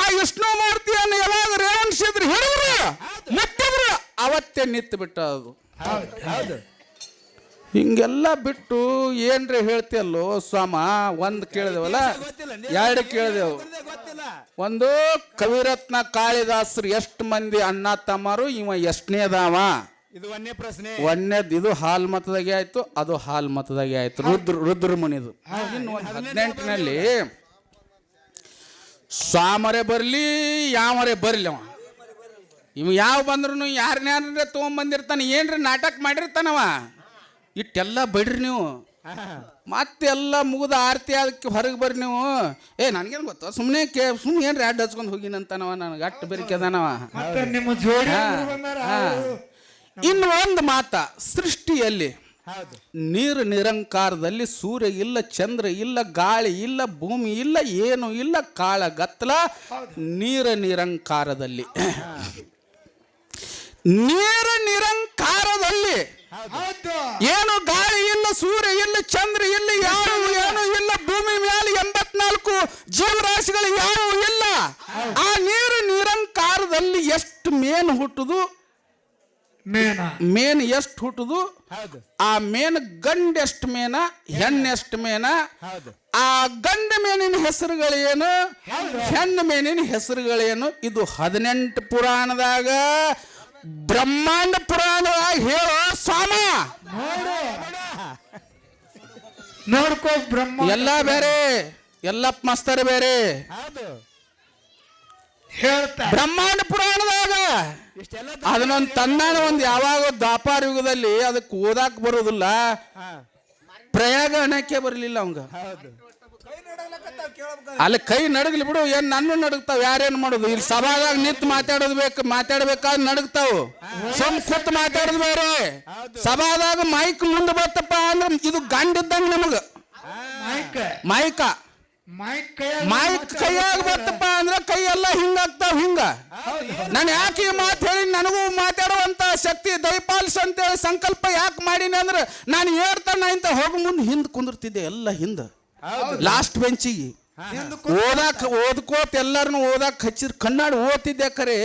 ಆ ವಿಷ್ಣು ಮೂರ್ತಿಯನ್ನು ಯಾವಾಗ ರೇವಣಿಸಿದ್ರು ಹಿಡಿದ್ರು ಮುಟ್ಟಿದ್ರು ಅವತ್ತೇ ನಿಂತು ಬಿಟ್ಟ ಅದು. ಹಿಂಗೆಲ್ಲ ಬಿಟ್ಟು ಏನ್ರಿ ಹೇಳ್ತಿಯಲ್ಲೋ ಸ್ವಾಮ. ಒಂದು ಕೇಳಿದೆವಲ್ಲ, ಎರಡು ಕೇಳಿದೆವು. ಒಂದು ಕವಿರತ್ನ ಕಾಳಿದಾಸರು ಎಷ್ಟು ಮಂದಿ ಅಣ್ಣ ತಮ್ಮರು, ಇವ ಎಷ್ಟನೇದಾವ? ಇದು ಒಂದೇ ಪ್ರಶ್ನೆ. ಒಂದೇದು ಇದು ಹಾಲ್ ಮತದಾಗೆ ಆಯ್ತು, ಅದು ಹಾಲ್ ಮತದಾಗೆ ಆಯ್ತು. ರುದ್ರಮುನಿದು. ಇನ್ನು 18ನಲ್ಲಿ ಸ್ವಾಮರೇ ಬರಲಿ ಯಾವರೇ ಬರಲಿ, ಇವ ಯಾವ ಬಂದ್ರು ಯಾರನ್ಯಾರ ತೊಗೊಂಬಂದಿರ್ತಾನೆ, ಏನ್ರಿ ನಾಟಕ ಮಾಡಿರ್ತಾನವ. ಇಟ್ಟೆಲ್ಲ ಬಿಡ್ರಿ ನೀವು. ಮತ್ತೆ ಎಲ್ಲ ಮುಗಿದ ಆರತಿ ಅದಕ್ಕೆ ಹೊರಗೆ ಬರ್ರಿ ನೀವು. ನನಗೇನು ಗೊತ್ತ, ಸುಮ್ಮನೆ ಏನ್ರಿ ಅಡ್ಡ ಹಚ್ಕೊಂಡು ಹೋಗಿನಂತಾನವ. ನನಗೆ ಅಟ್ಟು ಬೆರಿಕೆದಾನವ. ಇನ್ನು ಒಂದು ಮಾತ, ಸೃಷ್ಟಿಯಲ್ಲಿ ನೀರು ನಿರಂಕಾರದಲ್ಲಿ ಸೂರ್ಯ ಇಲ್ಲ, ಚಂದ್ರ ಇಲ್ಲ, ಗಾಳಿ ಇಲ್ಲ, ಭೂಮಿ ಇಲ್ಲ, ಏನು ಇಲ್ಲ, ಕಾಳ ಗತ್ತಲ ನೀರು ನಿರಂಕಾರದಲ್ಲಿ. ನೀರು ನಿರಂಕಾರದಲ್ಲಿ ಏನು ಗಾಳಿ ಇಲ್ಲ, ಸೂರ್ಯ ಇಲ್ಲ, ಚಂದ್ರ ಇಲ್ಲ, ಯಾರು ಏನು ಇಲ್ಲ, ಭೂಮಿ ಮೇಲೆ 84 ಜೀವರಾಶಿಗಳು ಯಾರು ಇಲ್ಲ. ಆ ನೀರು ನಿರಂಕಾರದಲ್ಲಿ ಎಷ್ಟು ಮೇನ್ ಹುಟ್ಟುದು, ಮೇನ್ ಎಷ್ಟು ಹುಟ್ಟುದು, ಆ ಮೇನ್ ಗಂಡ ಎಷ್ಟು ಮೇನ, ಹೆಣ್ಣು ಎಷ್ಟು ಮೇನ, ಆ ಗಂಡ ಮೇನಿನ ಹೆಸರುಗಳೇನು, ಹೆಣ್ಣು ಮೇನಿನ ಹೆಸರುಗಳೇನು, ಇದು 18 ಪುರಾಣದಾಗ ಬ್ರಹ್ಮಾಂಡ ಪುರಾಣದಾಗ ಹೇಳೋ ಸ್ವಾಮ. ನೋಡ್ಕೋ ಬ್ರಹ್ಮ ಎಲ್ಲ ಬೇರೆ, ಎಲ್ಲಪ್ಪ ಮಸ್ತರ್ ಬೇರೆ. ಬ್ರಹ್ಮಾಂಡ ಪುರಾಣದಾಗ ಅದನ್ನೊಂದು ತನ್ನಾನ ಒಂದು ಯಾವಾಗ ದ್ವಾಪಾರ ಯುಗದಲ್ಲಿ ಅದಕ್ಕೆ ಓದಾಕ್ ಬರೋದಿಲ್ಲ. ಪ್ರಯಾಗ ಅನ್ನಕ್ಕೆ ಬರಲಿಲ್ಲ ಅವಂಗ. ಅಲ್ಲಿ ಕೈ ನಡಗ್ಲಿ ಬಿಡು, ಏನ್ ನನ್ನ ನಡಗ್ತಾವ, ಯಾರೇನ್ ಮಾಡೋದು. ಇಲ್ಲಿ ಸಭಾದಾಗ ನಿಂತು ಮಾತಾಡ್ಬೇಕಾದ್ರೆ ನಡಗ್ತಾವು. ಸುಮ್ ಕೂತ್ ಮಾತಾಡೋದು ಬೇರೆ. ಸಭಾದಾಗ ಮೈಕ್ ಮುಂದೆ ಬರ್ತಪ್ಪ ಅಂದ್ರೆ ಇದು ಗಂಡಿದ್ದಂಗ ನಮಗ. ಮೈಕ್ ಕೈಯಾಗ ಬರ್ತಪ್ಪ ಅಂದ್ರೆ ಕೈ ಎಲ್ಲ ಹಿಂಗಾಗ್ತಾವ. ಹಿಂಗ ನಾನು ಯಾಕೆ ಈ ಮಾತು ಹೇಳಿ, ನನಗೂ ಮಾತಾಡುವಂತ ಶಕ್ತಿ ದಯಪಾಲಿಸ ಅಂತೇಳಿ ಸಂಕಲ್ಪ ಯಾಕೆ ಮಾಡೀನಿ ಅಂದ್ರೆ, ನಾನು ಹೇಳ್ತಾನ ಇಂತ ಹೋಗ ಮುಂದೆ ಹಿಂದ್ ಕುಂದಿರ್ತಿದ್ದೆ. ಎಲ್ಲ ಹಿಂದ ಲಾಸ್ಟ್ ಬೆಂಚಿಗೆ ಓದ್ಕೋತ ಎಲ್ಲರನ್ನು ಓದಾಕ್ ಹಚ್ಚಿರ್ ಕಣ್ಣಾಡಿ ಓದ್ತಿದ್ದೆ. ಖರೆ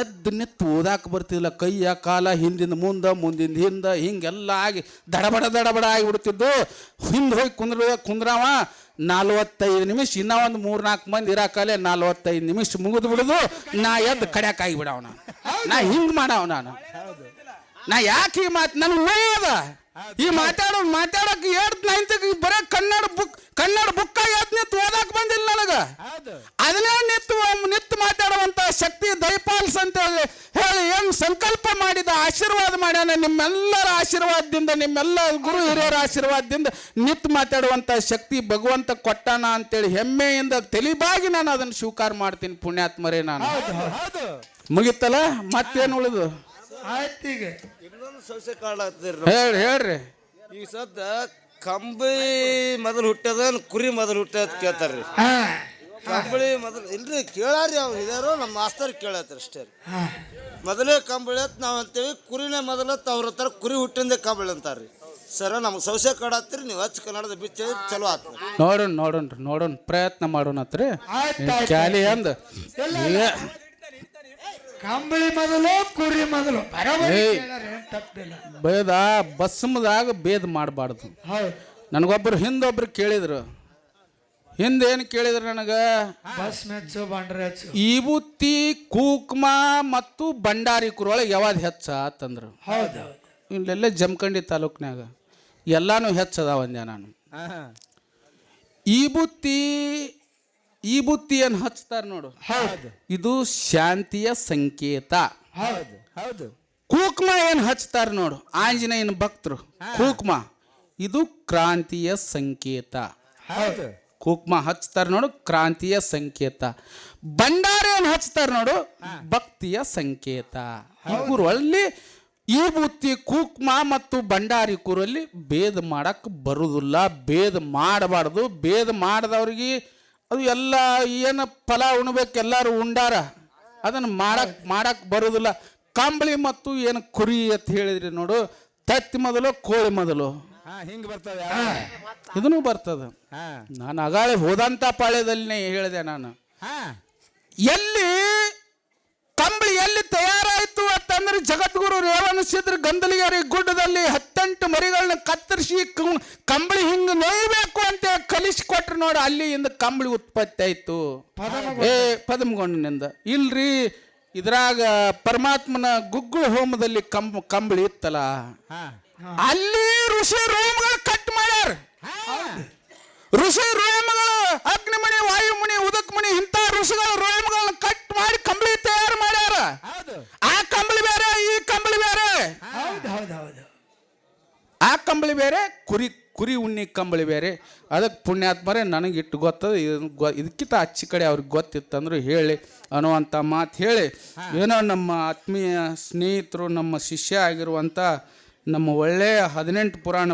ಎದ್ದು ನಿತ್ತು ಓದಾಕ ಬರ್ತಿದ್ದಿಲ್ಲ. ಕೈಯ ಕಾಲ ಹಿಂದಿಂದ ಮುಂದಿಂದ ಹಿಂದ ಹಿಂಗೆಲ್ಲ ಆಗಿ ದಡಬಡ ಆಗಿಬಿಡ್ತಿದ್ದು. ಹಿಂದೆ ಹೋಗಿ ಕುಂದ್ರವ 45 ನಿಮಿಷ, ಇನ್ನ ಒಂದು 3-4 ಮಂದಿ ಇರಾಕಲೆ 45 ನಿಮಿಷ ಮುಗಿದು ಬಿಡುದು. ನಾ ಎದ್ದು ಕಡ್ಯಾಕ ಆಗಿಬಿಡವನ. ನಾ ಹಿಂಗ್ ಮಾಡವ. ನಾ ಯಾಕೆ ಈ ಮಾತು ನನಗೆ ನೋಯದ ಈ ಮಾತಾಡಕ್ಕೆ 8th 9th ಬರೀ ಕನ್ನಡ ಬುಕ್ಕ ನಿತ್ತು ಓದಾಕ್ ಬಂದಿಲ್ಲ ನನಗ. ಅದನ್ನೇ ನಿತ್ತು ಮಾತಾಡುವಂತ ಶಕ್ತಿ ದಯಪಾಲಿಸ ಅಂತ ಹೇಳಿ ಏನ್ ಸಂಕಲ್ಪ ಮಾಡಿದ, ಆಶೀರ್ವಾದ ಮಾಡ್ಯಾನ. ನಿಮ್ಮೆಲ್ಲರ ಆಶೀರ್ವಾದದಿಂದ, ನಿಮ್ಮೆಲ್ಲ ಗುರು ಹಿರಿಯರ ಆಶೀರ್ವಾದದಿಂದ ನಿತ್ತು ಮಾತಾಡುವಂತ ಶಕ್ತಿ ಭಗವಂತ ಕೊಟ್ಟಾನ ಅಂತೇಳಿ ಹೆಮ್ಮೆಯಿಂದ ತಲೆಬಾಗಿ ನಾನು ಅದನ್ನು ಸ್ವೀಕಾರ ಮಾಡ್ತೀನಿ. ಪುಣ್ಯಾತ್ಮರೇ ನಾನು. ಮುಗಿತಲ್ಲ, ಮತ್ತೇನು ಉಳಿದು? ಹೇಳ್ರಿ. ಈಗ ಸದ್ದ ಕಂಬಳಿ ಮೊದಲು ಹುಟ್ಟದ ಕುರಿ ಮೊದಲು ಹುಟ್ಟದ ಕೇಳ್ತಾರ್ರಿ. ಕಂಬಳಿ ಮೊದಲು ಇಲ್ರಿ ಕೇಳಾರಿ, ಅವ್ರು ಇದಾರೋ ನಮ್ಮ ಮಾಸ್ತರ್ ಕೇಳತ್ರಿ ಅಷ್ಟೇ. ಮೊದಲೇ ಕಂಬಳಿ ಅಂತ ನಾವು ಅಂತೇವಿ, ಕುರಿನೇ ಮೊದಲತ್ ಅವ್ರ ಹತ್ರ ಕುರಿ ಹುಟ್ಟಿಂದ ಕಂಬಳಿ ಅಂತಾರ್ರಿ. ಸರ ನಮ್ಗೆ ಸೌಸೆ ಕಾಡತ್ರಿ, ನೀವು ಹಚ್ಚ ಕನ್ನಡದ ಬಿಚ್ಚ ಚಲೋ ಆತ. ನೋಡೋಣ ಪ್ರಯತ್ನ ಮಾಡೋಣತ್ರಿ. ಚಾಲಿ ಅಂದ ಕಂಬಳಿ ಮೊದಲು ಕುರಿ ಮೊದಲು ಬೇದ ಬಸ್ಮದಾಗ ಬೇದ ಮಾಡಬಾರ್ದು. ನನಗೊಬ್ರು ಹಿಂದೊಬ್ರು ಕೇಳಿದ್ರು. ಹಿಂದೇನು ಕೇಳಿದ್ರು ನನಗೆ, ಈಬುತ್ತಿ ಕುಕ್ಮ ಮತ್ತು ಭಂಡಾರಿ ಕುರೊಳಗೆ ಯಾವ್ದು ಹೆಚ್ಚ ಅಂತಂದ್ರು. ಇಲ್ಲೆಲ್ಲ ಜಮಖಂಡಿ ತಾಲೂಕ್ನಾಗ ಎಲ್ಲಾನು ಹೆಚ್ಚದಾವ ಅಂದೆ ನಾನು. ಹಾ ಈ ಬುತ್ತಿ ಏನು ಹಚ್ತಾರೆ ನೋಡು, ಹೌದು ಇದು ಶಾಂತಿಯ ಸಂಕೇತ. ಹೌದು ಹೌದು. ಕೂಕ್ಮ ಏನು ಹಚ್ತಾರೆ ನೋಡು, ಆಂಜನೇಯನ ಭಕ್ತರು ಕೂಕ್ಮ, ಇದು ಕ್ರಾಂತಿಯ ಸಂಕೇತ. ಹೌದು ಕೂಕ್ಮ ಹಚ್ತಾರೆ ನೋಡು, ಕ್ರಾಂತಿಯ ಸಂಕೇತ. ಭಂಡಾರ ಏನು ಹಚ್ತಾರೆ ನೋಡು, ಭಕ್ತಿಯ ಸಂಕೇತ. ಈ ಕೂರಲ್ಲಿ ಈ ಬುತ್ತಿ ಕೂಕ್ಮ ಮತ್ತು ಭಂಡಾರಿ ಕೂರಲ್ಲಿ ಭೇದ ಮಾಡಕ್ಕೆ ಬರುವುದಿಲ್ಲ, ಭೇದ ಮಾಡಬಾರ್ದು. ಭೇದ ಮಾಡಿದವ್ರಿಗೆ ಅದು ಎಲ್ಲ ಏನು ಫಲ ಉಣ್ಬೇಕು ಎಲ್ಲರೂ ಉಂಡಾರ, ಅದನ್ನು ಮಾಡಕ್ಕೆ ಬರುವುದಿಲ್ಲ. ಕಂಬಳಿ ಮತ್ತು ಏನು ಕುರಿ ಅಂತ ಹೇಳಿದ್ರಿ ನೋಡು, ತತ್ತಿ ಮೊದಲು ಕೋಳಿ ಮೊದಲು, ಹಿಂಗೆ ಬರ್ತದೆ. ಇದನ್ನು ಬರ್ತದೆ. ನಾನು ಅಗಾಳೆ ಹೋದಂಥ ಪಾಳ್ಯದಲ್ಲಿ ಹೇಳಿದೆ ನಾನು, ಎಲ್ಲಿ ಕಂಬಳಿ ಎಲ್ಲಿ ತಯಾರಾಯಿತು ಅಂತಂದ್ರೆ ಜಗದ್ಗುರು ರೇವಣಸಿದ್ರ ಗಂಧಲಿಗರಿ ಗುಡ್ಡದಲ್ಲಿ 18 ಮರಿಗಳನ್ನ ಕತ್ತರಿಸಿ ಕಂಬಳಿ ಹಿಂಗೆ ನೇಯಬೇಕು ಅಂತ ಕಲಿಸಿಕೊಟ್ರು ನೋಡಿ, ಅಲ್ಲಿಂದ ಕಂಬಳಿ ಉತ್ಪತ್ತಿ ಆಯ್ತು. ಪದಮಗೊಂಡಿನಿಂದ ಇಲ್ರಿ, ಇದ್ರಾಗ ಪರಮಾತ್ಮನ ಗುಗ್ಗುಳ ಹೋಮದಲ್ಲಿ ಕಂಬಳಿ ಇತ್ತಲ್ಲ, ಅಲ್ಲಿ ಋಷಿ ರೋಮಗಳು ಕಟ್ ಮಾಡ್ಯಾರ. ಋಷಿ ರೋಮಗಳು ಅಗ್ನಿಮಣಿ, ವಾಯುಮಣಿ, ಉದಕ್ಮಣಿ ಇಂಥ ಋಷಿಗಳ ರೋಮಗಳನ್ನ ಕಟ್ ಮಾಡಿ ಕಂಬಳಿ ತಯಾರು ಮಾಡ್ಯಾರ. ಆ ಕಂಬಳಿ ಬೇರೆ, ಈ ಕಂಬಳಿ ಬೇರೆ. ಆ ಕಂಬಳಿ ಬೇರೆ, ಕುರಿ ಉಣ್ಣಿ ಕಂಬಳಿ ಬೇರೆ. ಅದಕ್ಕೆ ಪುಣ್ಯಾತ್ಮರೇ ನನಗೆ ಇಟ್ಟು ಗೊತ್ತದ, ಇದಕ್ಕಿಂತ ಅಚ್ಚಿ ಕಡೆ ಅವ್ರಿಗೆ ಗೊತ್ತಿತ್ತಂದ್ರು ಹೇಳಿ ಅನ್ನುವಂಥ ಮಾತು ಹೇಳಿ, ಏನೋ ನಮ್ಮ ಆತ್ಮೀಯ ಸ್ನೇಹಿತರು, ನಮ್ಮ ಶಿಷ್ಯ ಆಗಿರುವಂಥ ನಮ್ಮ ಒಳ್ಳೆಯ 18 ಪುರಾಣ